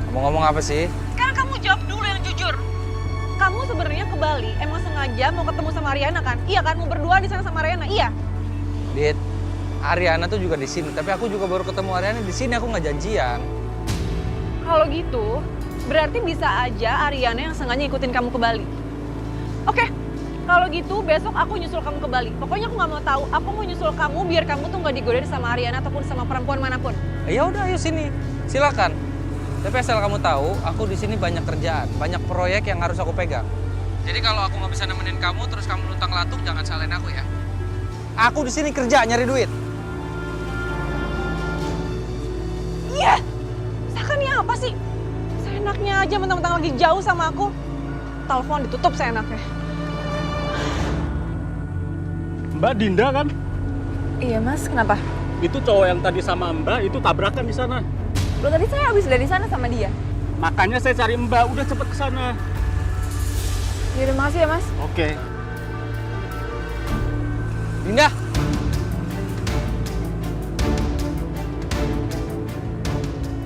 Kamu ngomong apa sih? Sekarang kamu jawab dulu yang jujur. Kamu sebenarnya ke Bali emang sengaja mau ketemu sama Ariana kan? Iya kan? Mau berdua di sana sama Ariana? Iya. Dit, Ariana tuh juga di sini, tapi aku juga baru ketemu Ariana di sini, aku nggak janjian. Kalau gitu, berarti bisa aja Ariana yang sengaja ikutin kamu ke Bali. Oke, kalau gitu besok aku nyusul kamu ke Bali. Pokoknya aku nggak mau tahu, aku mau nyusul kamu biar kamu tuh nggak digodain sama Ariana ataupun sama perempuan manapun. Ya udah, ayo sini, silakan. Tapi asal kamu tahu, aku di sini banyak kerjaan, banyak proyek yang harus aku pegang. Jadi kalau aku nggak bisa nemenin kamu, terus kamu luntang-lantung, jangan salahin aku ya. Aku di sini kerja, nyari duit. Iya, Saka nih apa sih? Seenaknya aja mentang-mentang lagi jauh sama aku. Telepon ditutup seenaknya. Mbak Dinda kan? Iya mas, kenapa? Itu cowok yang tadi sama Mbak itu tabrakan di sana. Loh tadi saya habis dari sana sama dia. Makanya saya cari Mbak, udah cepet ke sana. Yaudah makasih ya mas. Oke. Dinda.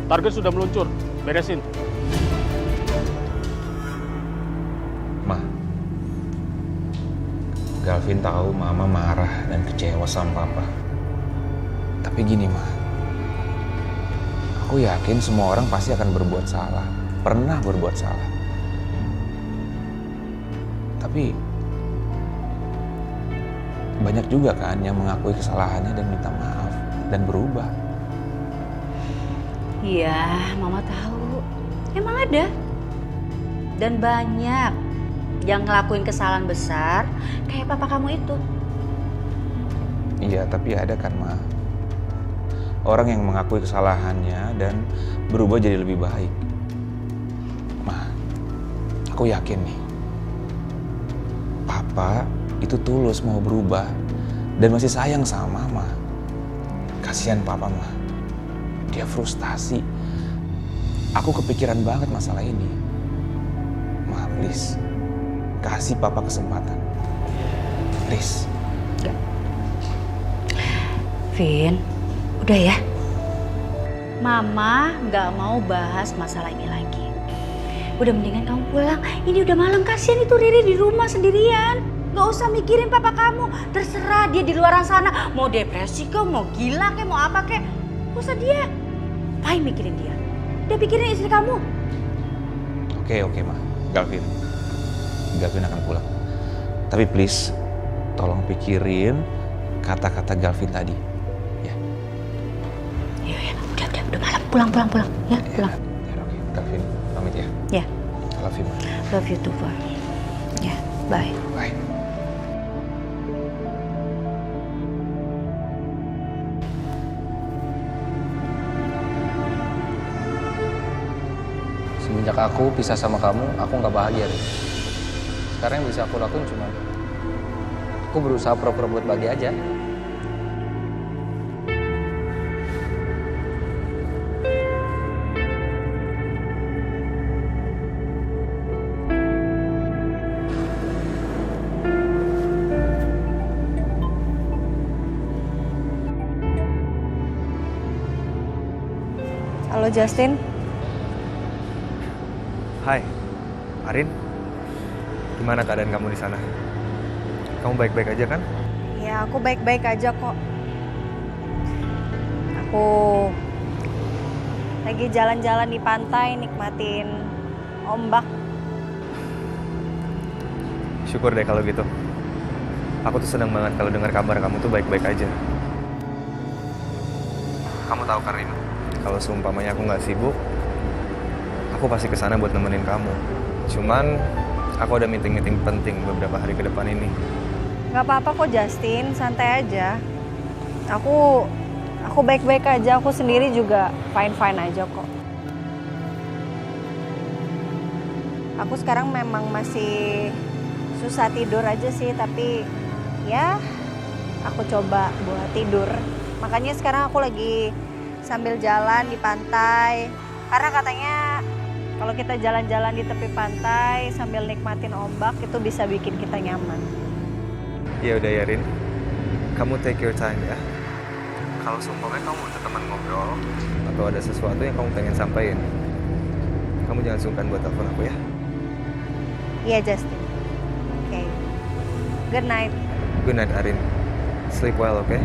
Target sudah meluncur, beresin. Ma, Galvin tahu Mama marah dan kecewa sama Papa. Tapi gini, Ma. Aku yakin semua orang pasti akan berbuat salah. Pernah berbuat salah. Tapi banyak juga kan yang mengakui kesalahannya dan minta maaf dan berubah. Iya, Mama tahu. Emang ada. Dan banyak yang ngelakuin kesalahan besar kayak papa kamu itu. Iya, tapi ada kan, Ma. Orang yang mengakui kesalahannya dan berubah jadi lebih baik. Ma, aku yakin nih. Papa itu tulus mau berubah dan masih sayang sama Mama. Kasihan Papa, Ma. Dia frustasi. Aku kepikiran banget masalah ini. Ma, please. Kasih Papa kesempatan. Please. Vin, udah ya. Mama nggak mau bahas masalah ini lagi. Udah mendingan kamu pulang. Ini udah malam, kasihan itu Riri di rumah sendirian. Gak usah mikirin papa kamu. Terserah dia di luar sana. Mau depresi kek, mau gila kek, mau apa kek. Gak usah dia. Ngapain mikirin dia? Dia pikirin istri kamu. Oke, Ma. Galvin akan pulang. Tapi please, tolong pikirin kata-kata Galvin tadi. Udah malam, pulang. Ya, pulang. Galvin, pamit ya. Ya. I love you, Ma. Love you too, boy. Ya, bye. Bye. Semenjak aku pisah sama kamu, aku nggak bahagia, Rin. Sekarang yang bisa aku lakuin cuma aku berusaha pura-pura buat bahagia aja. Halo Justin. Hai, Arin. Gimana keadaan kamu di sana? Kamu baik-baik aja kan? Ya, aku baik-baik aja kok. Aku lagi jalan-jalan di pantai nikmatin ombak. Syukur deh kalau gitu. Aku tuh senang banget kalau dengar kabar kamu tuh baik-baik aja. Kamu tahu Karin, kalau seumpamanya aku nggak sibuk, aku pasti kesana buat nemenin kamu. Cuman aku ada meeting-meeting penting beberapa hari ke depan ini. Gak apa-apa kok Justin, santai aja. Aku baik-baik aja, aku sendiri juga fine-fine aja kok. Aku sekarang memang masih susah tidur aja sih, tapi ya aku coba buat tidur. Makanya sekarang aku lagi sambil jalan di pantai. Karena katanya kalau kita jalan-jalan di tepi pantai sambil nikmatin ombak itu bisa bikin kita nyaman. Ya udah ya Rin, kamu take your time ya. Kalau seumpamanya kamu butuh teman ngobrol atau ada sesuatu yang kamu pengen sampaikan, kamu jangan sungkan buat telepon aku ya. Iya Justin. Oke. Good night. Good night Arin. Sleep well, okay?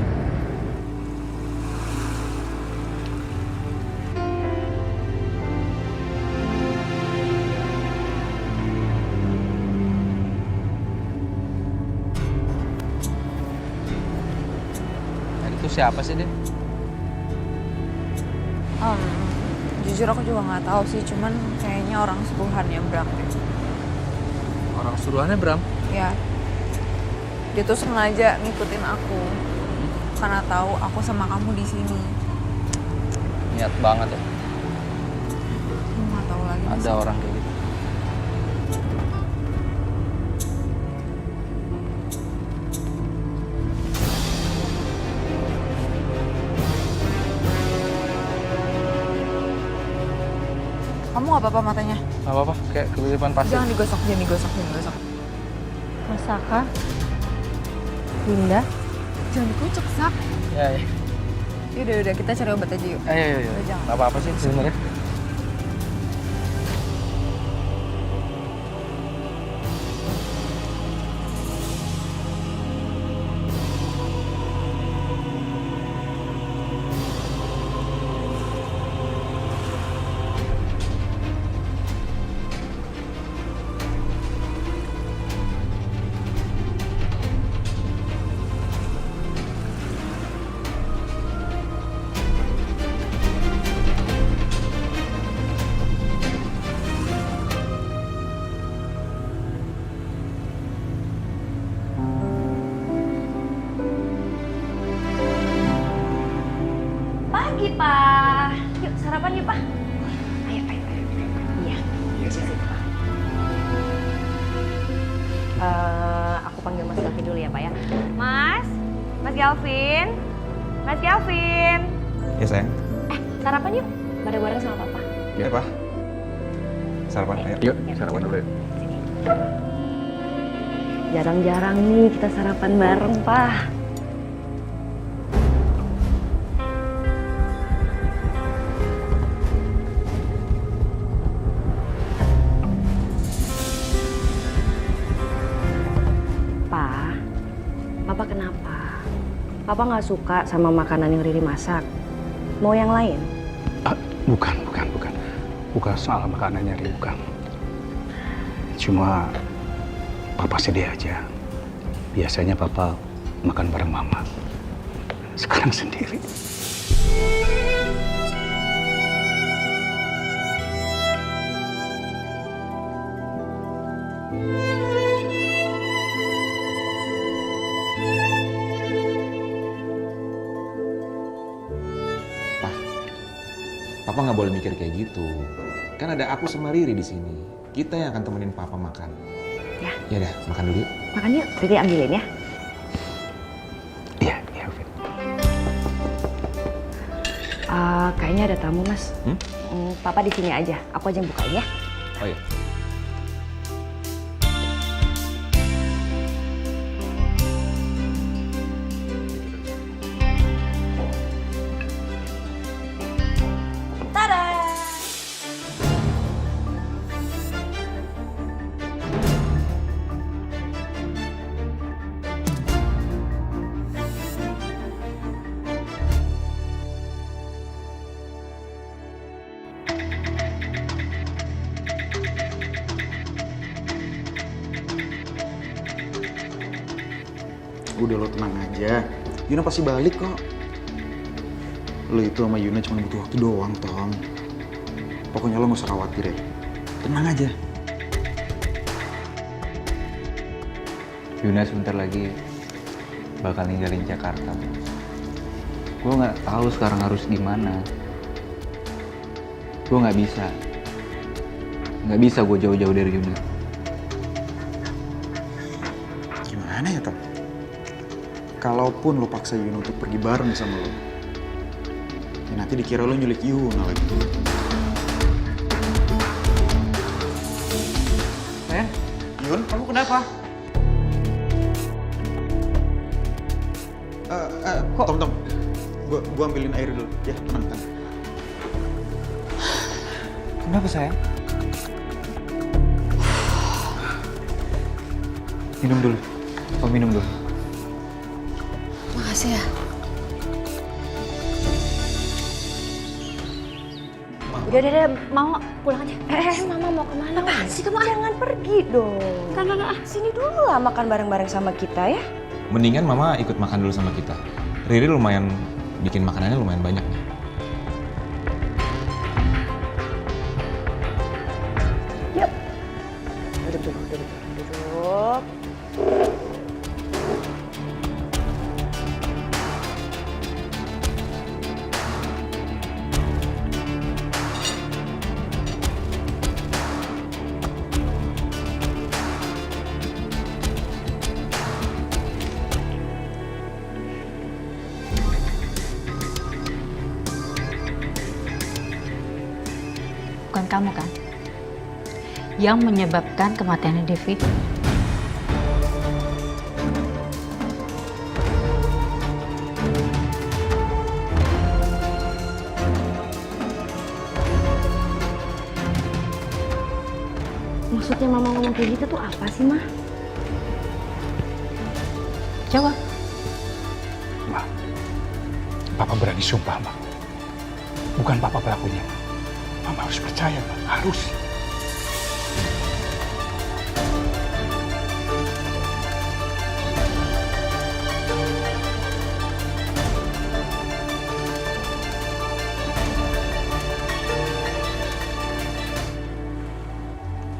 Itu siapa sih, Din? Jujur aku juga nggak tahu sih, cuman kayaknya orang suruhannya Bram deh. Orang suruhannya Bram? Ya, dia tuh sengaja ngikutin aku karena tahu aku sama kamu di sini. Niat banget ya. Aku nggak tahu lagi. Ada orang kayak gitu. Kamu nggak apa-apa matanya? Nggak apa-apa, kayak kelilipan pasir. Jangan digosok. Masaka? Dinda? Jangan dikucek, Sak. Ya. Yaudah, kita cari obat aja yuk. Ayo. Jangan. Nggak apa-apa sih sebenarnya. pagi, Pak. Yuk sarapan yuk, Pak. Ayo. Iya. Iya, sayang. Aku panggil Mas Galvin dulu ya, Pak ya. Mas Galvin. Iya, sayang. Sarapan yuk, bareng-bareng sama Papa. Iya, Pak. Sarapan, ayo. Yuk, sarapan dulu ya. Jarang-jarang nih kita sarapan bareng, Pak. Pa, Papa kenapa? Papa nggak suka sama makanan yang Riri masak. Mau yang lain? Bukan. Bukan soal makanannya, Ri, bukan. Cuma Papa sedih aja. Biasanya Papa makan bareng Mama. Sekarang sendiri. Papa nggak boleh mikir kayak gitu. Kan ada aku sama Riri di sini. Kita yang akan temenin Papa makan. Ya. Ya udah, makan dulu yuk. Makan yuk, Riri ambilin ya. Iya, Kayaknya ada tamu, Mas. Papa di sini aja. Aku aja yang bukain ya. Oh iya. Udah, lo tenang aja. Yuna pasti balik kok. Lo itu sama Yuna cuma butuh waktu doang, Tom. Pokoknya lo gak usah khawatir ya. Tenang aja. Yuna sebentar lagi bakal ninggalin Jakarta. Gue nggak tahu sekarang harus gimana. Gue nggak bisa gue jauh-jauh dari Yuna. Gimana ya, Tom? Kalaupun lo paksa Yuna untuk pergi bareng sama lo, ya nanti dikira lo nyulik Yuna lagi. Yun, kamu kenapa? Tom, gua ambilin air dulu. Ya, tenang. Kenapa sayang? Minum dulu. Minum dulu. Makasih ya. Udah, mau pulang aja. Mama mau kemana? Apaan sih kamu? Jangan pergi dong. Enggak. Sini dulu lah makan bareng-bareng sama kita ya. Mendingan Mama ikut makan dulu sama kita. Riri lumayan bikin makanannya lumayan banyak nih. Yuk. Duduk. Bukan kamu kan yang menyebabkan kematiannya David? Maksudnya Mama ngomong kayak gitu tuh apa sih, Ma? Jawab. Ma, Papa berani sumpah, Ma. Bukan Papa pelakunya, Ma. Mama harus percaya, Ma. Harus.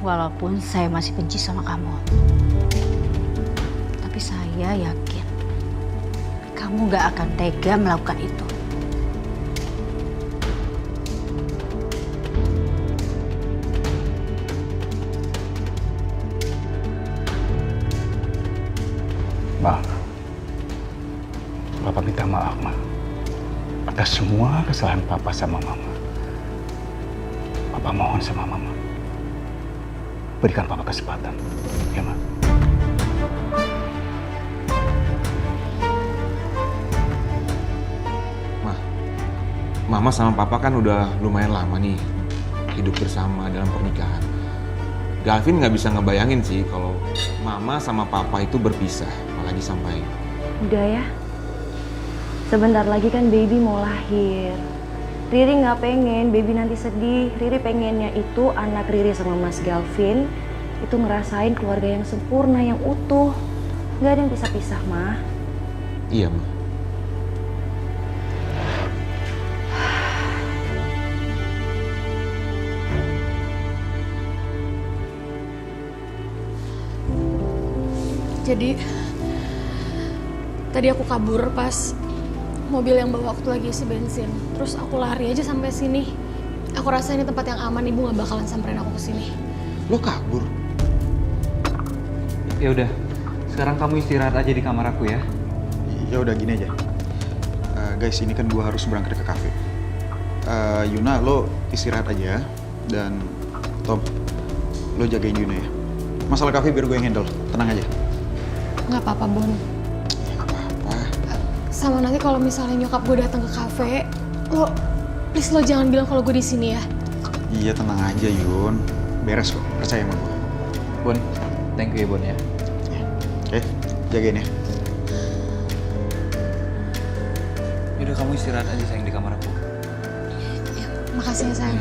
Walaupun saya masih benci sama kamu, tapi saya yakin kamu gak akan tega melakukan itu. semua kesalahan papa sama mama. Papa mohon sama mama, berikan papa kesempatan, ya ma? Mama sama papa kan udah lumayan lama nih hidup bersama dalam pernikahan. Gavin nggak bisa ngebayangin sih kalau mama sama papa itu berpisah, apalagi sampai. Udah ya. Sebentar lagi kan baby mau lahir. Riri nggak pengen baby nanti sedih. Riri pengennya itu anak Riri sama Mas Gavin itu ngerasain keluarga yang sempurna, yang utuh. Nggak ada yang pisah-pisah, Ma. Iya, Ma. Jadi tadi aku kabur pas mobil yang bawa aku lagi isi bensin. Terus aku lari aja sampai sini. Aku rasa ini tempat yang aman, ibu gak bakalan samperin aku ke sini. Lo kabur? Ya udah, sekarang kamu istirahat aja di kamar aku ya. Ya udah gini aja. Guys, ini kan gua harus berangkat ke kafe. Yuna, lo istirahat aja dan Tom, lo jagain Yuna ya. Masalah kafe biar gue yang handle, tenang aja. Nggak apa-apa, Bon. Nggak apa-apa. Sama nanti kalau misalnya nyokap gue datang ke kafe, please lo jangan bilang kalau gue di sini ya. Iya, tenang aja Yun. Beres kok, percaya sama gue. Bon, thank you ya Bon ya. Oke, jagain ya. Yaudah kamu istirahat aja sayang di kamar aku. Makasih ya sayang.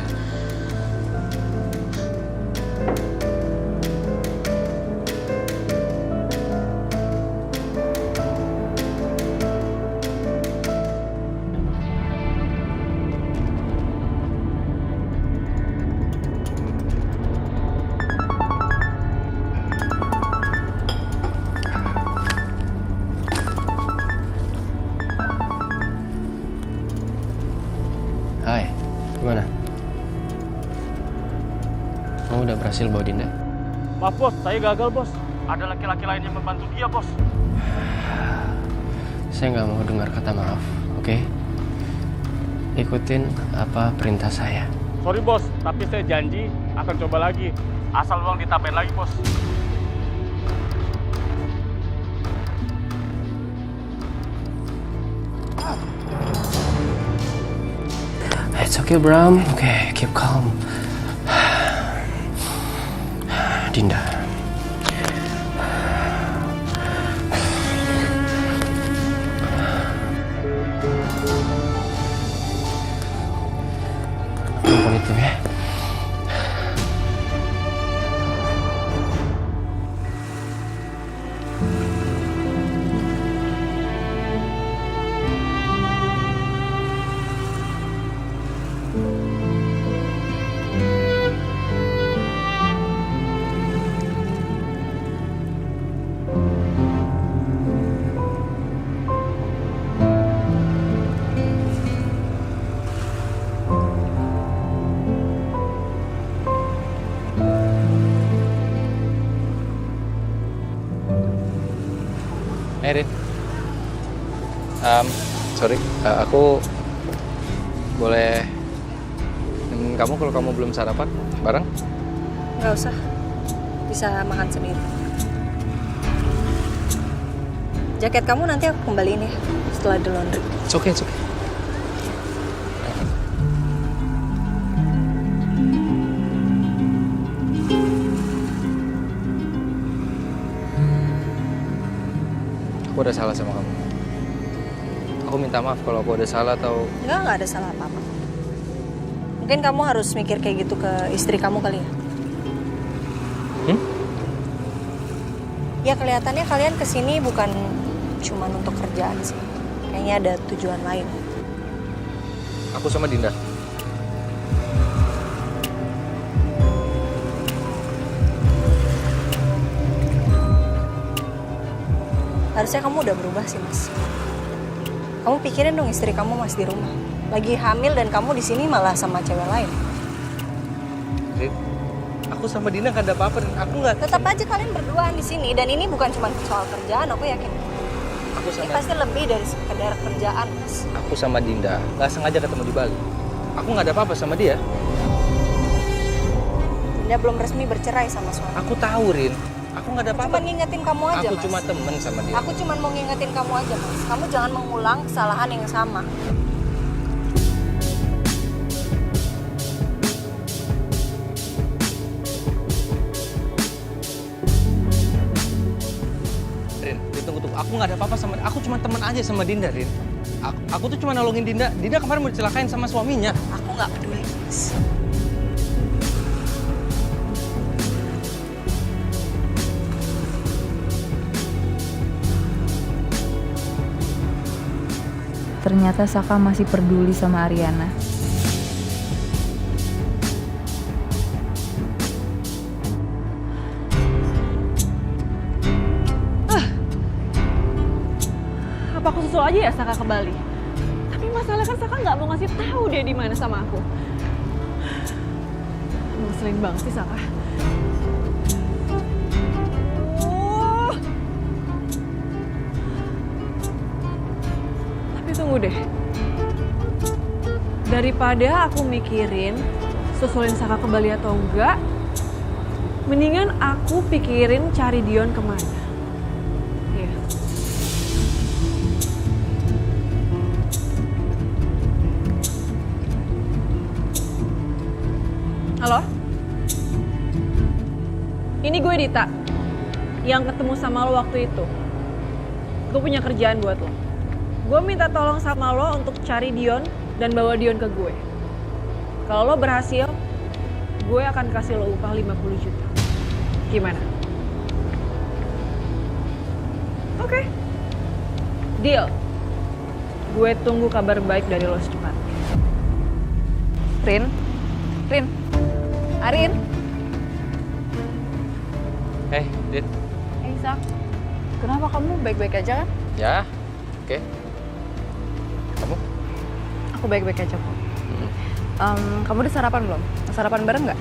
Hai, gimana? Kamu udah berhasil bawa Dinda? Maaf bos, saya gagal bos. Ada laki-laki lain yang membantu dia bos. Saya nggak mau dengar kata maaf, oke? Ikutin apa perintah saya. Sorry bos, tapi saya janji akan coba lagi. Asal uang ditambahin lagi bos. It's okay, Bram. Okay, keep calm. Dinda. Perempuan itu ya. Erin, sorry, aku boleh nemenin kamu kalau kamu belum sarapan bareng? Nggak usah, bisa makan sendiri. Jaket kamu nanti aku kembaliin ya setelah di laundry. It's okay, it's okay. Aku udah salah sama kamu. Aku minta maaf kalau aku udah salah atau... Nggak ada salah apa-apa. Mungkin kamu harus mikir kayak gitu ke istri kamu kali ya. Ya kelihatannya kalian kesini bukan cuma untuk kerjaan sih. Kayaknya ada tujuan lain. Aku sama Dinda. Harusnya kamu udah berubah sih, Mas. Kamu pikirin dong istri kamu masih di rumah. Lagi hamil dan kamu di sini malah sama cewek lain. Aku sama Dinda gak ada apa-apa dan aku nggak... Tetap aja kalian berduaan di sini dan ini bukan cuma soal kerjaan, aku yakin. Aku Ini sama pasti lebih dari sekedar kerjaan, Mas. aku sama Dinda nggak sengaja ketemu di Bali. Aku nggak ada apa-apa sama dia. Dia belum resmi bercerai sama suami. Aku tahu, Rin. Aku nggak ada apa-apa. Cuma ngingetin kamu aja, Aku Mas. cuma temen sama dia. Aku cuma mau ngingetin kamu aja, Mas. Kamu jangan mengulang kesalahan yang sama. Rin, tunggu. Aku nggak ada apa-apa sama dia. Aku cuma teman aja sama Dinda, Rin. Aku tuh cuma nolongin Dinda. Dinda kemarin mau dicelakain sama suaminya. Aku nggak peduli, Mas. Ternyata Saka masih peduli sama Ariana. Apa aku susul aja ya Saka ke Bali? Tapi masalah kan Saka nggak mau ngasih tahu dia di mana sama aku. Ngeselin banget sih Saka. Tapi tunggu deh. Daripada aku mikirin susulin Saka ke Bali atau enggak, mendingan aku pikirin cari Dion kemana. Iya. Halo? Ini gue Dita, yang ketemu sama lo waktu itu. Gue punya kerjaan buat lo. Gue minta tolong sama lo untuk cari Dion dan bawa Dion ke gue. Kalau lo berhasil, gue akan kasih lo upah 50 juta. Gimana? Oke. Deal. Gue tunggu kabar baik dari lo secepatnya. Rin, Arin. Hey, Din. Sak, kenapa kamu baik-baik aja kan? Ya, oke. Kamu? Aku baik-baik aja kok. Kamu udah sarapan belum? Sarapan bareng nggak?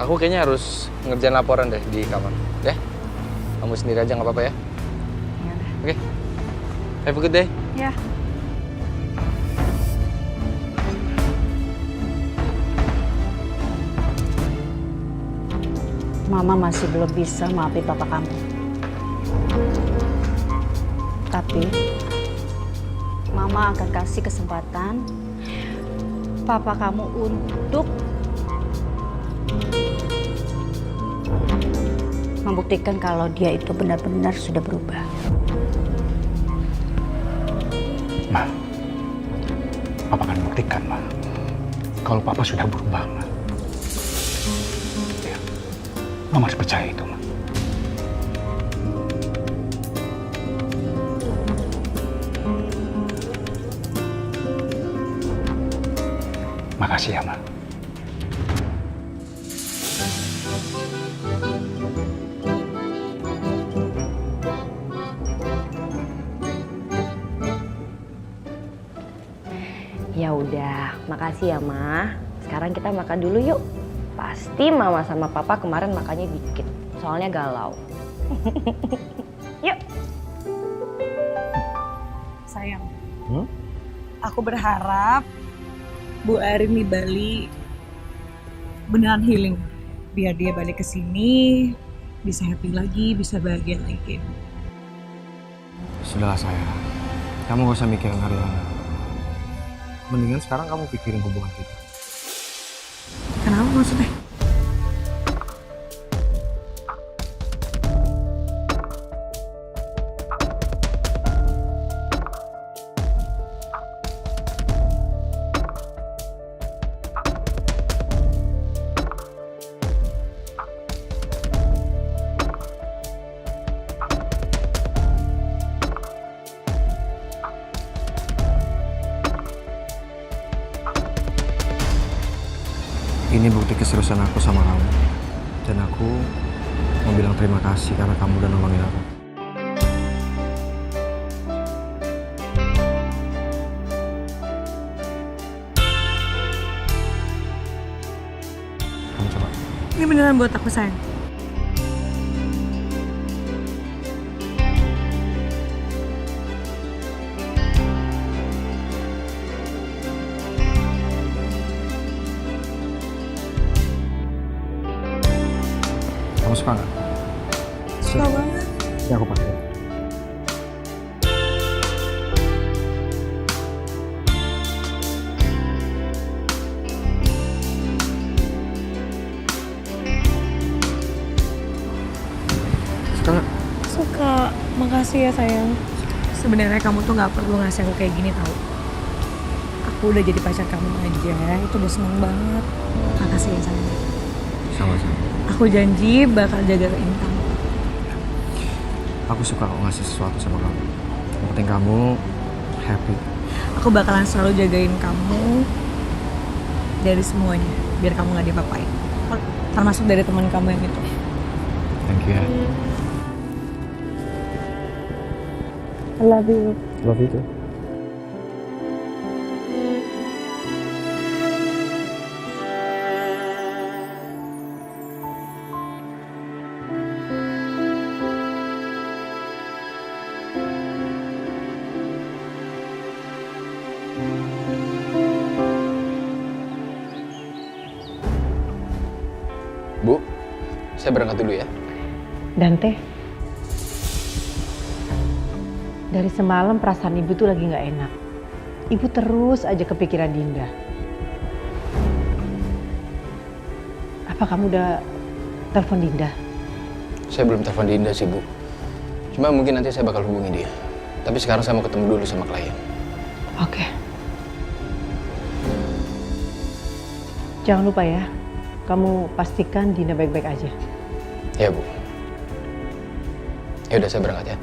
Aku kayaknya harus ngerjain laporan deh di kamar, ya? Kamu sendiri aja nggak apa-apa ya? Oke. Have a good day. Ya. Mama masih belum bisa maafin papa kamu. Tapi Mama akan kasih kesempatan papa kamu untuk membuktikan kalau dia itu benar-benar sudah berubah. Ma, Papa akan buktikan, Ma. Kalau Papa sudah berubah, Ma. Ya, Mama harus percaya itu, Ma. Makasih ya, Ma. Ya udah, makasih ya Ma. Sekarang kita makan dulu yuk. Pasti Mama sama Papa kemarin makannya dikit, soalnya galau. Yuk. Sayang, aku berharap Bu Arin di Bali beneran healing. Biar dia balik ke sini, bisa happy lagi, bisa bahagia lagi. Sudahlah sayang, kamu gak usah mikirin Ariana. Mendingan sekarang kamu pikirin hubungan kita. Kenapa maksudnya? Ini bukti keseriusan aku sama kamu. Dan aku mau bilang terima kasih karena kamu udah nolongin aku. Kamu coba. Ini beneran buat aku sayang. suka nggak? Suka banget. Ya aku pakai. Suka nggak? Suka. Makasih ya sayang. Sebenarnya kamu tuh nggak perlu ngasih aku kayak gini tau. Aku udah jadi pacar kamu aja, itu udah seneng banget. Makasih ya sayang. Sama-sama. Aku janji bakal jaga Intan. Aku suka kok ngasih sesuatu sama kamu. Yang penting kamu happy. Aku bakalan selalu jagain kamu dari semuanya, biar kamu nggak diapa-apain. Termasuk dari teman kamu yang itu. Thank you ya. I love you. Love you too. Bu, saya berangkat dulu ya. Dante, dari semalam perasaan ibu tuh lagi nggak enak. Ibu terus aja kepikiran Dinda. Apa kamu udah telepon Dinda? Saya belum telepon Dinda sih, Bu. Cuma mungkin nanti saya bakal hubungi dia. Tapi sekarang saya mau ketemu dulu sama klien. Oke. Jangan lupa ya, kamu pastikan Dinda baik-baik aja. Ya, Bu. Ya udah, saya berangkat ya.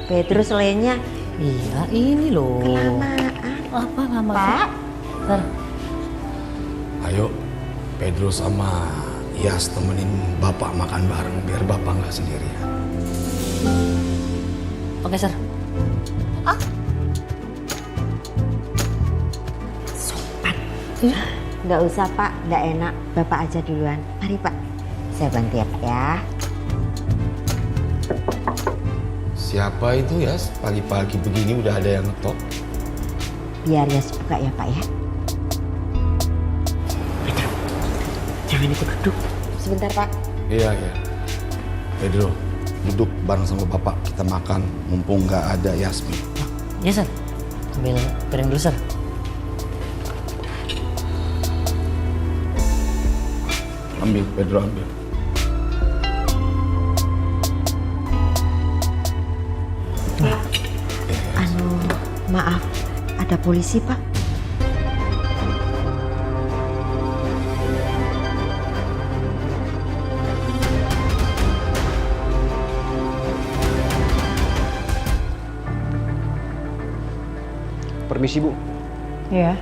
Petrus lainnya. Iya, ini loh. Kelamaan. Apa mama? Pak. Ayo, Pedro sama Yas temenin Bapak makan bareng biar Bapak nggak sendirian. Oke, Sir. Nggak usah Pak, nggak enak. Bapak aja duluan. Mari Pak, saya bantu ya Pak ya. Siapa itu Yas? Pagi-pagi begini udah ada yang ngetok. Biar Yas buka ya Pak ya. Jangan ikut duduk. Sebentar Pak. Iya, iya. Pedro, duduk bareng sama Bapak. Kita makan, mumpung nggak ada Yasmin. Ya, Sir. Ambil piring dulu, Sir. Ambil, Pedro ambil. Maaf, ada polisi Pak. Permisi Bu. Iya.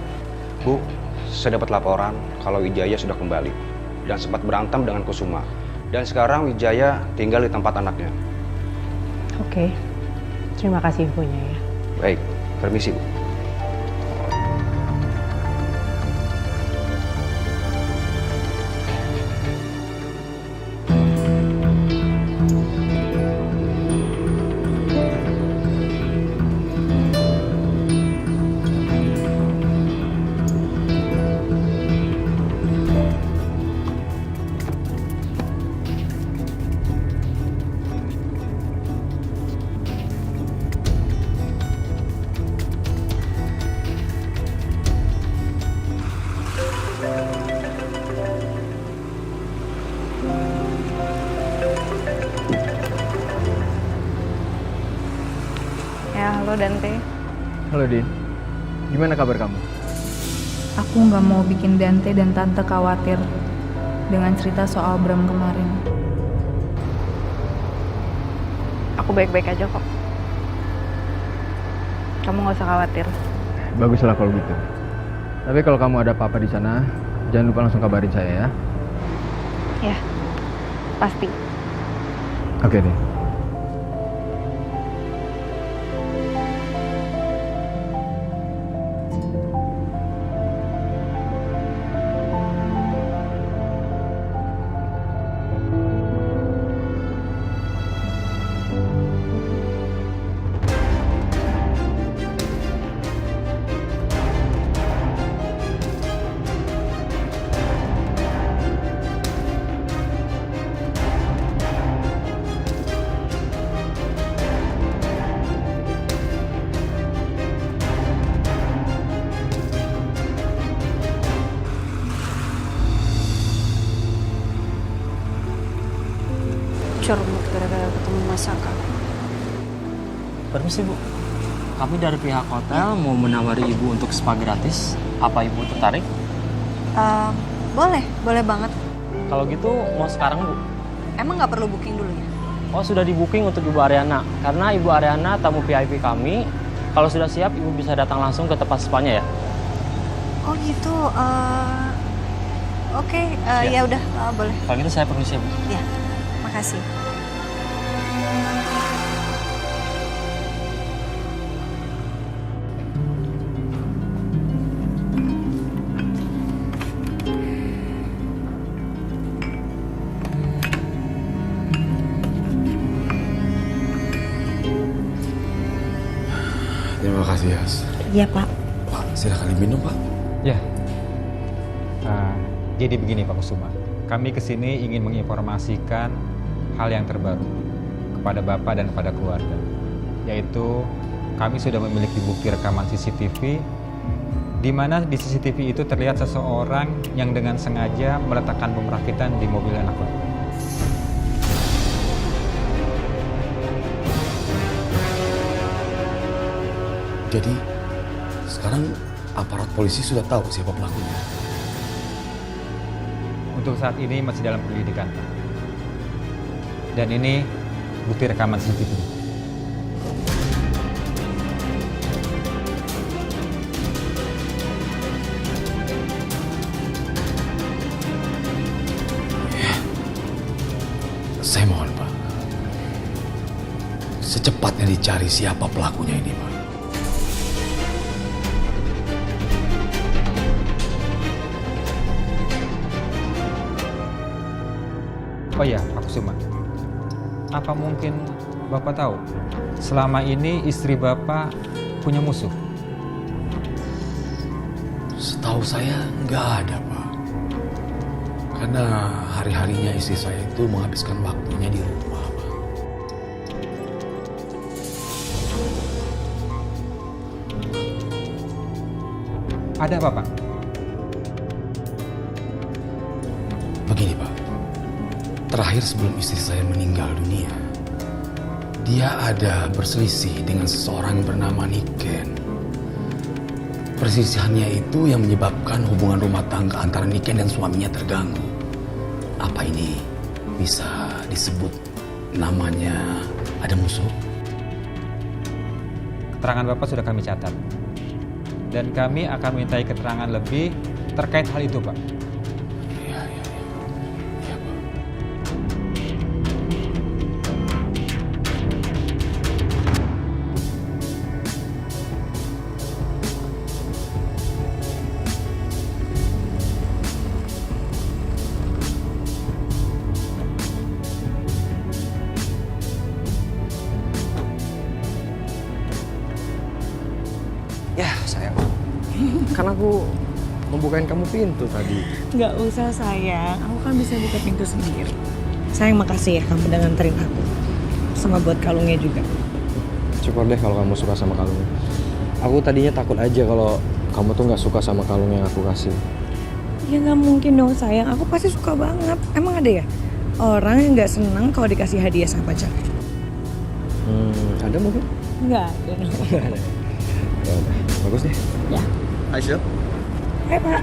Bu, saya dapat laporan kalau Wijaya sudah kembali dan sempat berantem dengan Kusuma. Dan sekarang Wijaya tinggal di tempat anaknya. Oke. Terima kasih infonya ya. Baik, permisi Bu. Ya, halo Dante. Halo Din, gimana kabar kamu? Aku nggak mau bikin Dante dan Tante khawatir dengan cerita soal Bram kemarin. Aku baik-baik aja kok. Kamu nggak usah khawatir. Baguslah kalau gitu. Tapi kalau kamu ada apa-apa di sana, jangan lupa langsung kabarin saya ya. Ya, pasti. Oke deh. gara-gara ketemu Mas Saka. Permisi Bu, kami dari pihak hotel mau menawari Ibu untuk spa gratis. Apa Ibu tertarik? Boleh banget. Kalau gitu mau sekarang Bu? Emang nggak perlu booking dulu ya? Oh sudah di booking untuk Ibu Ariana. Karena Ibu Ariana tamu VIP kami. Kalau sudah siap Ibu bisa datang langsung ke tempat spanya ya. Oh gitu. Oke, ya udah boleh. Kalau gitu saya permisi ya Bu. Ya, makasih. Terima kasih, Yas. Iya, Pak. Pak, silakan diminum, Pak. Ya. Jadi begini Pak Kusuma, kami kesini ingin menginformasikan hal yang terbaru kepada Bapak dan kepada keluarga. Yaitu kami sudah memiliki bukti rekaman CCTV di mana di CCTV itu terlihat seseorang yang dengan sengaja meletakkan bom rakitan di mobil anak Bapak. Jadi, sekarang aparat polisi sudah tahu siapa pelakunya. Untuk saat ini masih dalam penyelidikan, Pak. Dan ini bukti rekaman CCTV. Saya mohon, Pak. Secepatnya dicari siapa pelakunya ini, Pak. Oh iya, Pak Kusuma. Apa mungkin Bapak tahu, selama ini istri Bapak punya musuh? Setahu saya nggak ada, Pak. Karena hari-harinya istri saya itu menghabiskan waktunya di rumah, Pak. Ada apa, Pak? Begini, Pak. Terakhir sebelum istri saya meninggal dunia, dia ada berselisih dengan seseorang bernama Niken. Perselisihannya itu yang menyebabkan hubungan rumah tangga antara Niken dan suaminya terganggu. Apa ini bisa disebut namanya ada musuh? Keterangan Bapak sudah kami catat. Dan kami akan mintai keterangan lebih terkait hal itu, Pak. Ya sayang, kan aku membukain kamu pintu tadi. Nggak usah sayang, aku kan bisa buka pintu sendiri. Sayang makasih ya kamu udah nganterin aku. Sama buat kalungnya juga. Syukur deh kalau kamu suka sama kalungnya. Aku tadinya takut aja kalau kamu tuh nggak suka sama kalung yang aku kasih. Ya nggak mungkin dong sayang, aku pasti suka banget. Emang ada ya orang yang nggak senang kalau dikasih hadiah sama pacar? Ada mungkin? Nggak ada. Nggak ada. Ya udah, bagus deh. Ya. Aisyah. Hai Pak.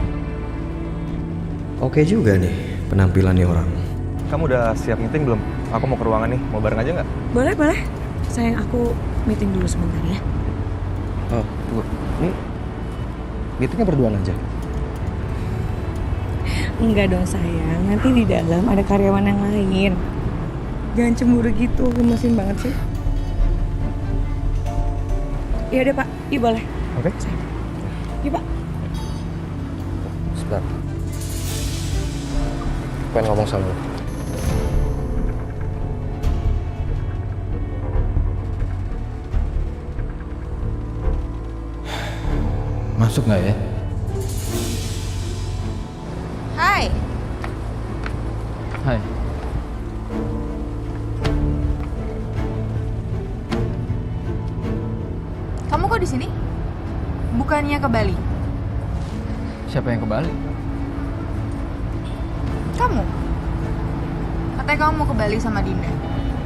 Oke juga nih penampilannya orang. Kamu udah siap meeting belum? Aku mau ke ruangan nih, mau bareng aja nggak? Boleh, boleh. Sayang aku meeting dulu sebentar ya. Oh, tunggu. Ini meetingnya berduaan aja? Enggak dong sayang, nanti di dalam ada karyawan yang lain. Jangan cemburu gitu, gemesin banget sih. Ya udah Pak, iya boleh. Oke. Iya Pak. Sebentar. Pengen ngomong sama lu. Masuk nggak ya? Hai. Hai. Kamu kok di sini? Bukannya ke Bali? Siapa yang ke Bali? Kamu? Katanya kamu mau ke Bali sama Dinda.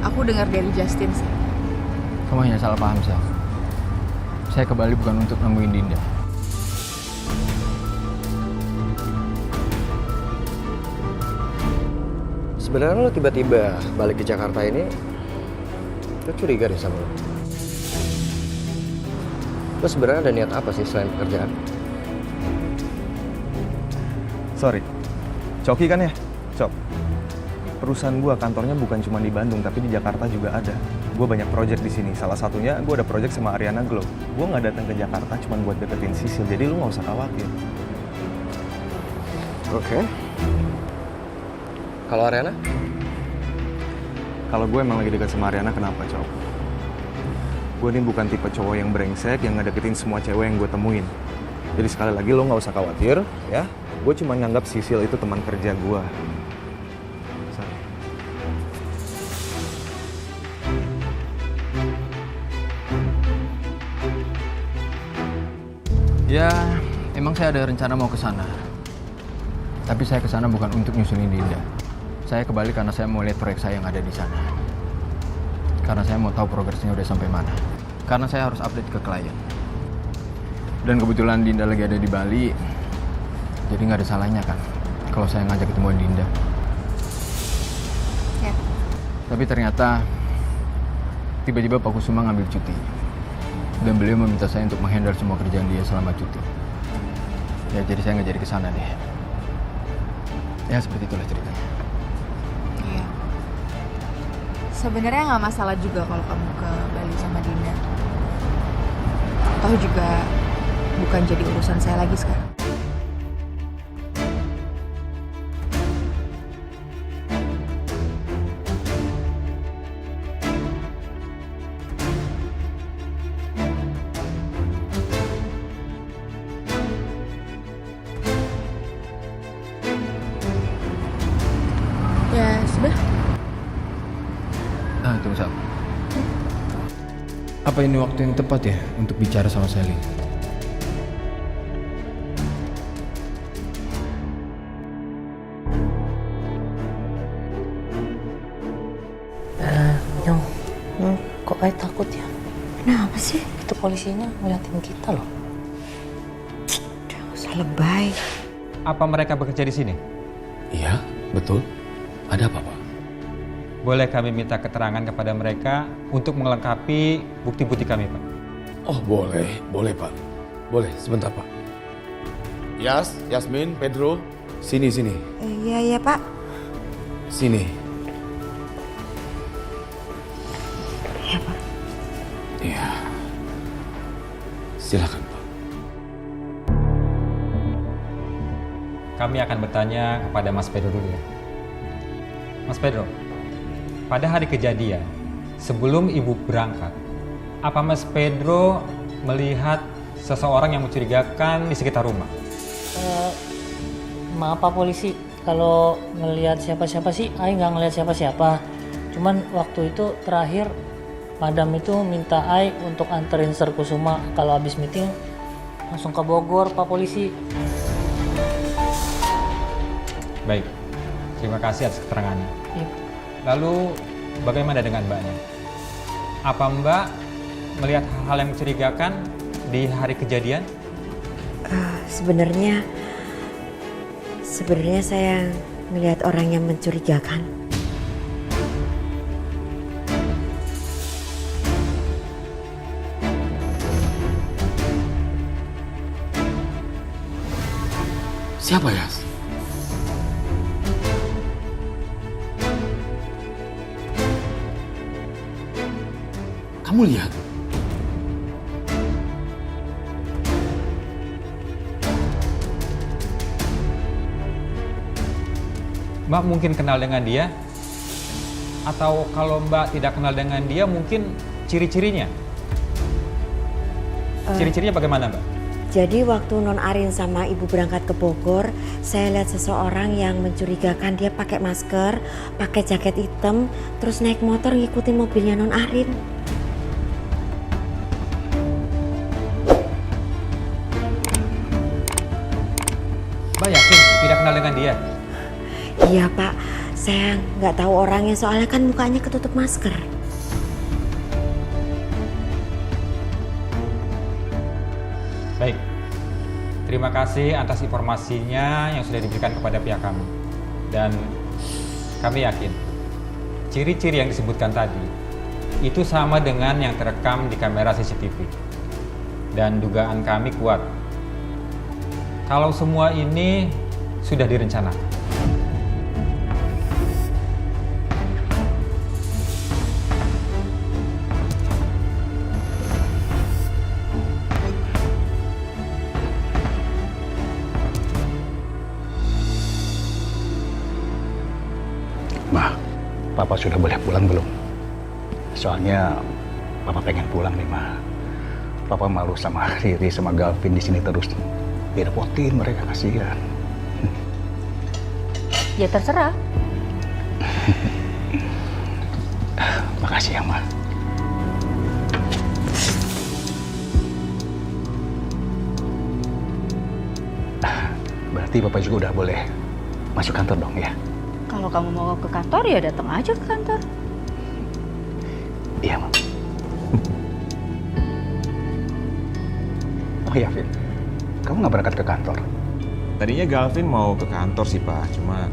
Aku dengar dari Justin sih. Kamu hanya salah paham, Sel. Saya ke Bali bukan untuk nemuin Dinda. Sebenarnya lo tiba-tiba balik ke Jakarta ini, lo curiga deh sama lo. Lo sebenarnya ada niat apa sih selain pekerjaan? Sorry, Coki kan ya? Cok, perusahaan gua kantornya bukan cuma di Bandung, tapi di Jakarta juga ada. Gua banyak project di sini. Salah satunya gua ada project sama Ariana Glow. Gua nggak datang ke Jakarta cuma buat deketin Sisil, jadi lu nggak usah khawatir. Oke. Kalau Ariana? Kalau gue emang lagi dekat sama Ariana, kenapa, Cok? Gue ini bukan tipe cowok yang brengsek yang ngedeketin semua cewek yang gue temuin. Jadi sekali lagi lo nggak usah khawatir, ya. Gue cuma nganggap Sisil itu teman kerja gue. Ya, emang saya ada rencana mau ke sana. Tapi saya ke sana bukan untuk nyusulin Dinda. Saya ke Bali karena saya mau lihat proyek saya yang ada di sana. Karena saya mau tahu progresnya udah sampai mana. Karena saya harus update ke klien. Dan kebetulan Dinda lagi ada di Bali, jadi nggak ada salahnya kan kalau saya ngajak ketemuan Dinda. Ya. Tapi ternyata tiba-tiba Pak Kusuma ngambil cuti. Dan beliau meminta saya untuk menghandle semua kerjaan dia selama cuti. Ya jadi saya nggak jadi kesana deh. Ya seperti itulah ceritanya. Iya. Sebenarnya nggak masalah juga kalau kamu ke Bali sama Dinda. Toh juga bukan jadi urusan saya lagi sekarang. Ya sudah. Tunggu Sal. Apa ini waktu yang tepat ya untuk bicara sama Sally? Kok kayak takut ya? Kenapa sih? Itu polisinya ngeliatin kita loh. Udah gak usah lebay. Apa mereka bekerja di sini? Iya, betul. Ada apa, Pak? Boleh kami minta keterangan kepada mereka untuk melengkapi bukti-bukti kami, Pak? Oh, boleh. Boleh, Pak. Boleh, sebentar, Pak. Yasmin, Pedro, sini. Iya, Pak. Sini. Iya, Pak. Iya. Silakan, Pak. Kami akan bertanya kepada Mas Pedro dulu ya. Mas Pedro, pada hari kejadian, sebelum Ibu berangkat, apa Mas Pedro melihat seseorang yang mencurigakan di sekitar rumah? Maaf Pak Polisi, kalau ngelihat siapa-siapa sih, Ai nggak ngelihat siapa-siapa. Cuman waktu itu terakhir, Madam itu minta Ai untuk anterin Sir Kusuma kalau habis meeting langsung ke Bogor, Pak Polisi. Baik, terima kasih atas keterangannya. Iya. Lalu bagaimana dengan Mbaknya? Apa Mbak melihat hal-hal yang mencurigakan di hari kejadian? Sebenarnya saya melihat orang yang mencurigakan. Siapa, Yas? Kamu lihat? Mbak mungkin kenal dengan dia? Atau kalau Mbak tidak kenal dengan dia, mungkin ciri-cirinya? Ciri-cirinya bagaimana, Mbak? Jadi waktu Non Arin sama Ibu berangkat ke Bogor, saya lihat seseorang yang mencurigakan. Dia pakai masker, pakai jaket hitam, terus naik motor ngikutin mobilnya Non Arin. Mbak yakin tidak kenal dengan dia? Iya Pak, Saya nggak tahu orangnya soalnya kan mukanya ketutup masker. Baik, terima kasih atas informasinya yang sudah diberikan kepada pihak kami. Dan kami yakin, ciri-ciri yang disebutkan tadi itu sama dengan yang terekam di kamera CCTV. Dan dugaan kami kuat, kalau semua ini sudah direncanakan. Ma, Papa sudah boleh pulang belum? Soalnya Papa pengen pulang nih, Ma. Papa malu sama Riri sama Galvin di sini terus. Direpotin mereka, kasihan. Ya terserah. Makasih ya, Ma. Berarti Papa juga udah boleh masuk kantor dong ya? Kalau kamu mau ke kantor ya datang aja ke kantor. Iya, Ma. Oh iya, Vin. Kamu nggak berangkat ke kantor? Tadinya Galvin mau ke kantor sih, Pak. Cuma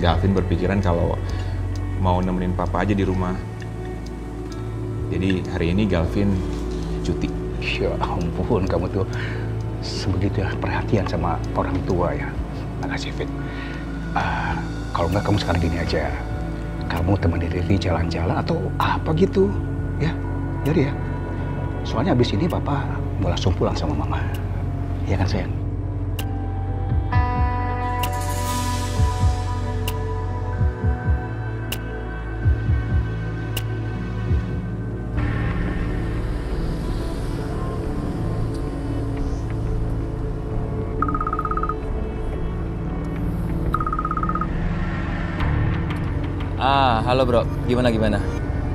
Galvin berpikiran kalau mau nemenin Papa aja di rumah. Jadi hari ini Galvin cuti. Ya ampun, kamu tuh sebegitu perhatian sama orang tua ya. Makasih, Vin. Kalau nggak kamu sekarang gini aja. Kamu temenin Riri jalan-jalan atau apa gitu. Ya, jadi ya. Soalnya abis ini Papa mau langsung pulang sama Mama. Iya kan, sayang? Halo bro, gimana?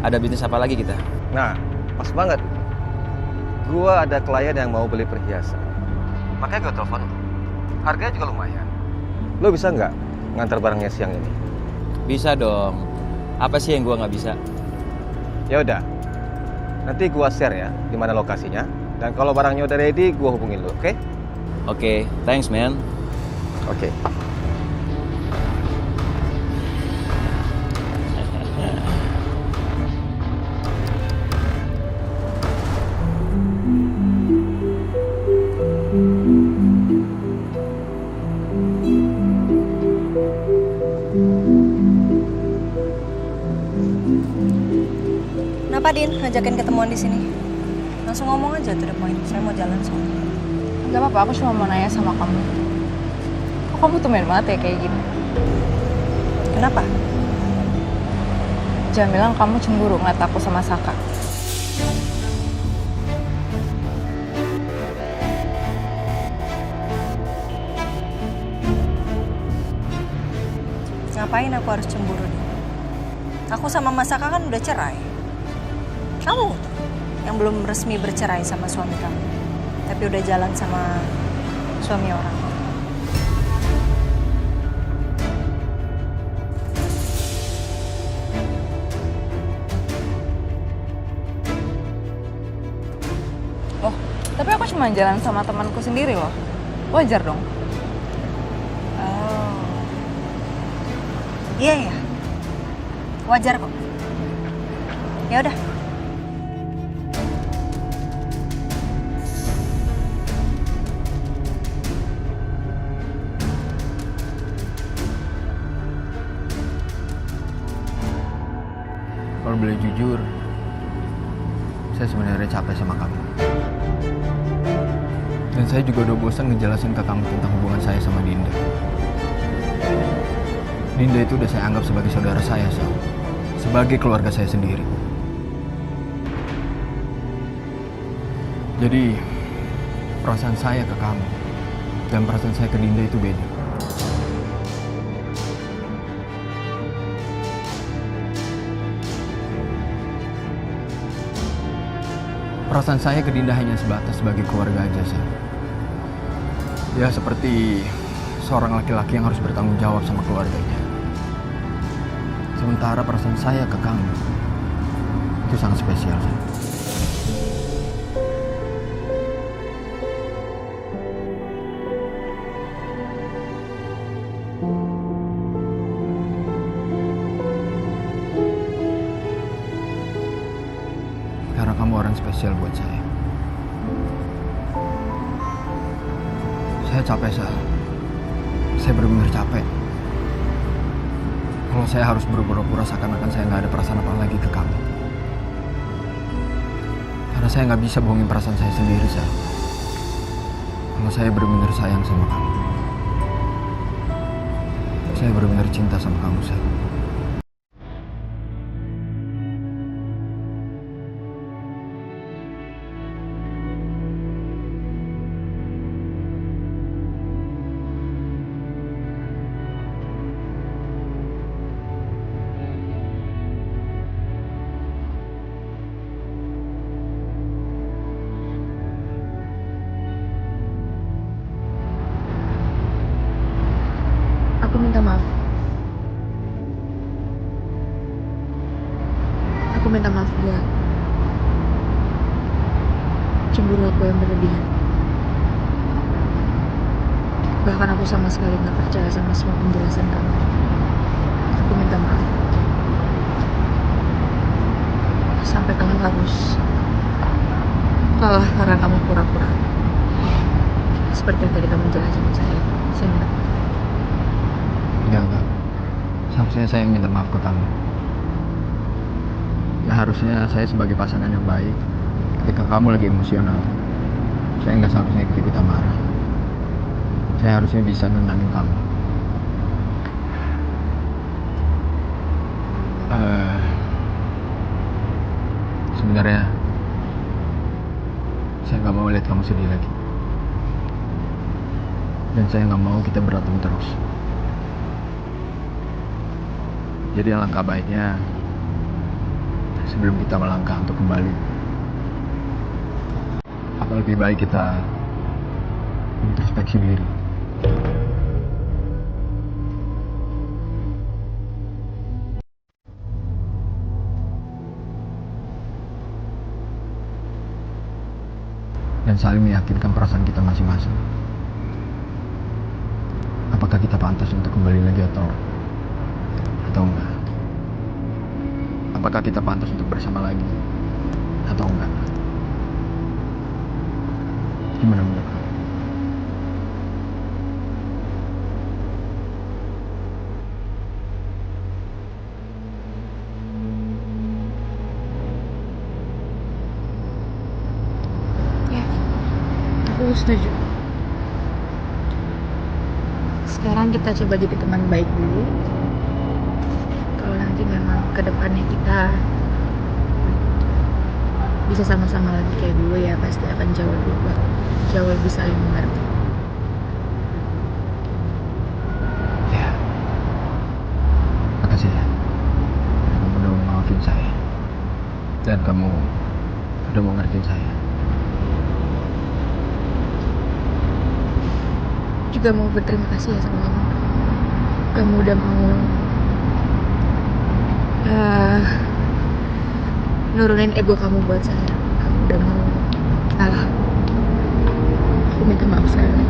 Ada bisnis apa lagi kita? Nah, pas banget. Gua ada klien yang mau beli perhiasan. Makanya gue telepon lo. Harganya juga lumayan. Lo bisa nggak ngantar barangnya siang ini? Bisa dong. Apa sih yang gua nggak bisa? Ya udah. Nanti gua share ya di mana lokasinya. Dan kalau barangnya udah ready, gua hubungin lo, oke? Oke, thanks man. Oke. Kenapa Din ngajakin ketemuan di sini? Langsung ngomong aja tuh the point. Saya mau jalan soalnya. Gak apa-apa, aku cuma mau nanya sama kamu. Kok kamu tumben banget ya kayak gini? Kenapa? Jangan bilang kamu cemburu ngeliat aku sama Saka. Ngapain aku harus cemburu nih? Aku sama Mas Saka kan udah cerai. Kamu yang belum resmi bercerai sama suami kamu, tapi udah jalan sama suami orang. Oh, tapi aku cuma jalan sama temanku sendiri loh. Wajar dong. Oh. Iya ya. Wajar kok. Ya udah. Kalau boleh jujur, saya sebenarnya capek sama kamu. Dan saya juga udah bosan ngejelasin ke kamu tentang hubungan saya sama Dinda. Dinda itu udah saya anggap sebagai saudara saya, Sal. Sebagai keluarga saya sendiri. Jadi, perasaan saya ke kamu dan perasaan saya ke Dinda itu beda. Perasaan saya ke Dinda hanya sebatas sebagai keluarga aja, Sal. Ya, seperti seorang laki-laki yang harus bertanggung jawab sama keluarganya. sementara perasaan saya ke kamu itu sangat spesial, Sal. Karena kamu orang spesial buat saya. Saya capek, Sal. Saya benar-benar capek. Kalau saya harus berpura-pura seakan-akan saya nggak ada perasaan apa lagi ke kamu. Karena saya nggak bisa bohongin perasaan saya sendiri, Sal. Kalau saya benar-benar sayang sama kamu. Saya benar-benar cinta sama kamu, Sal. Aku minta maaf. Aku minta maaf buat cemburu aku yang berlebihan. Bahkan aku sama sekali gak percaya sama semua penjelasan kamu. Aku minta maaf. Sampai kamu harus kalah karena kamu pura-pura. Seperti yang tadi kamu jelasin sama saya. Saya minta maaf. Enggak. Seharusnya saya minta maaf ke kamu. Ya harusnya saya sebagai pasangan yang baik, ketika kamu lagi emosional, saya nggak seharusnya ikut-ikutan marah. Saya harusnya bisa nenangin kamu. Sebenarnya saya nggak mau lihat kamu sedih lagi. Dan saya nggak mau kita berantem terus. Jadi alangkah baiknya sebelum kita melangkah untuk kembali, apa lebih baik kita introspeksi diri. Dan saling meyakinkan perasaan kita masing-masing. Apakah kita pantas untuk kembali lagi atau enggak? Apakah kita pantas untuk bersama lagi atau enggak? Gimana menurut kamu? Ya, aku setuju. Sekarang kita coba jadi teman baik dulu. Kalau nanti memang kedepannya kita bisa sama-sama lagi kayak dulu, ya pasti akan jauh lebih saling mengerti. Ya, makasih ya. Kamu udah mau maafin saya. Dan kamu udah mau ngertiin saya. Juga mau berterima kasih ya sama kamu. Kamu udah mau nurunin ego kamu buat saya. Kamu udah mau kalah. Aku minta maaf sekali lagi.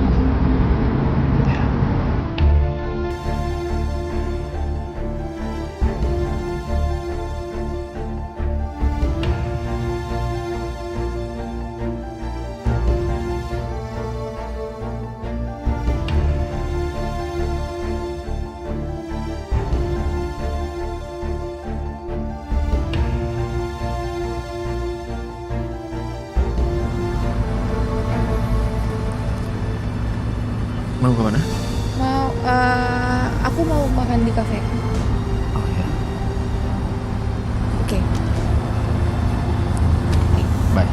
Mau kemana? Aku mau makan di kafe. Oh ya. Oke. Bye.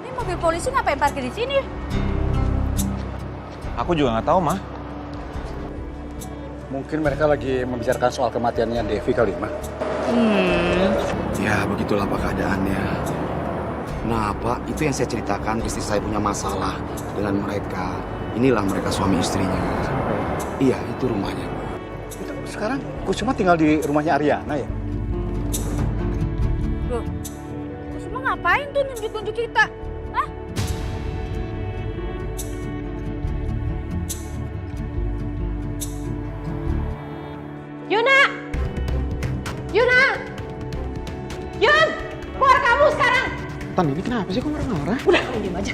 Ini mobil polisi ngapain parkir di sini? Aku juga nggak tahu, Mah. Mungkin mereka lagi membicarakan soal kematiannya Devi kali, Ma. Ya, begitulah Pak keadaannya. Nah, Pak, itu yang saya ceritakan, istri saya punya masalah dengan mereka. Inilah mereka suami istrinya. Iya, itu rumahnya. Itu sekarang Kusuma tinggal di rumahnya Ariana ya? Loh, Kusuma ngapain tuh nunjuk-nunjuk kita? Hah? Yuna! Yuna! Yun! Keluar kamu sekarang! Tan, ini kenapa sih kok marah-marah? Udah, kamu diam aja.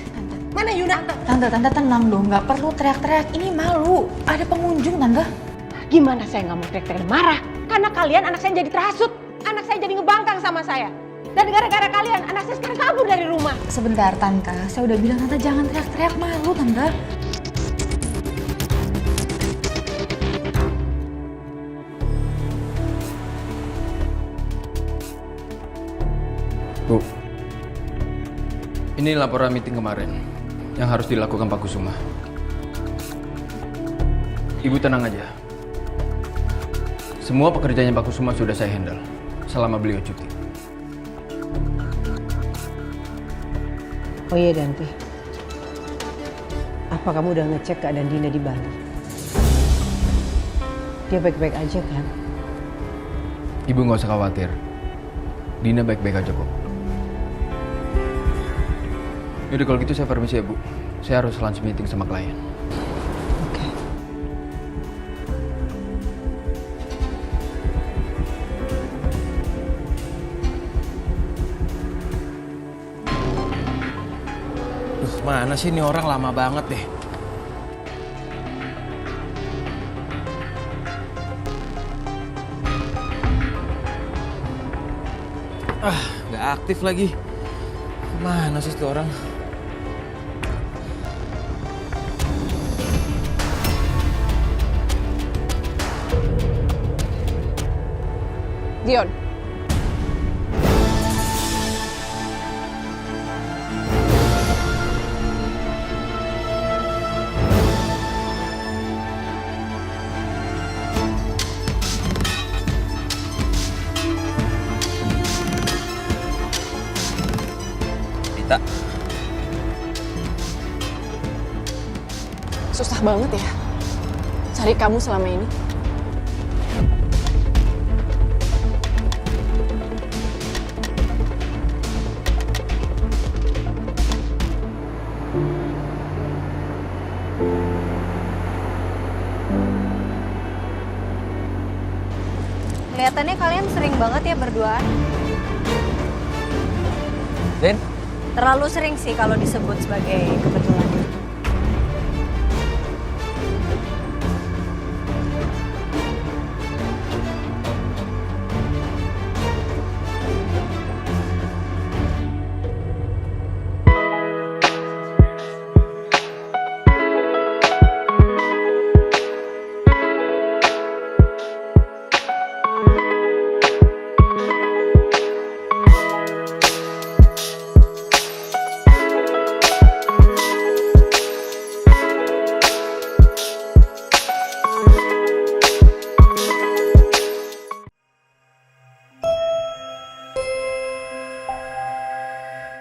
Mana Yuna? Tante tenang dong, nggak perlu teriak-teriak. Ini malu, ada pengunjung, Tante. Gimana saya nggak mau teriak-teriak marah? Karena kalian anak saya jadi terhasut. Anak saya jadi ngebangkang sama saya. Dan gara-gara kalian, anak saya sekarang kabur dari rumah. Sebentar, Tante. Saya udah bilang, Tante jangan teriak-teriak, malu, Tante. Bu, ini laporan meeting kemarin yang harus dilakukan Pak Kusuma. Ibu tenang aja. Semua pekerjaannya Pak Kusuma sudah saya handle selama beliau cuti. Oh iya Danti, apa kamu udah ngecek keadaan Dina di Bali? Dia baik-baik aja kan? Ibu nggak usah khawatir. Dina baik-baik aja kok. Yaudah kalau gitu saya permisi ya Bu. Saya harus lunch meeting sama klien. Duh, mana sih ini orang lama banget deh. Nggak aktif lagi. Mana sih itu orang? Dion. Dita. Susah banget ya cari kamu selama ini. Kelihatannya kalian sering banget ya berduaan. Den? Terlalu sering sih kalau disebut sebagai kebetulan.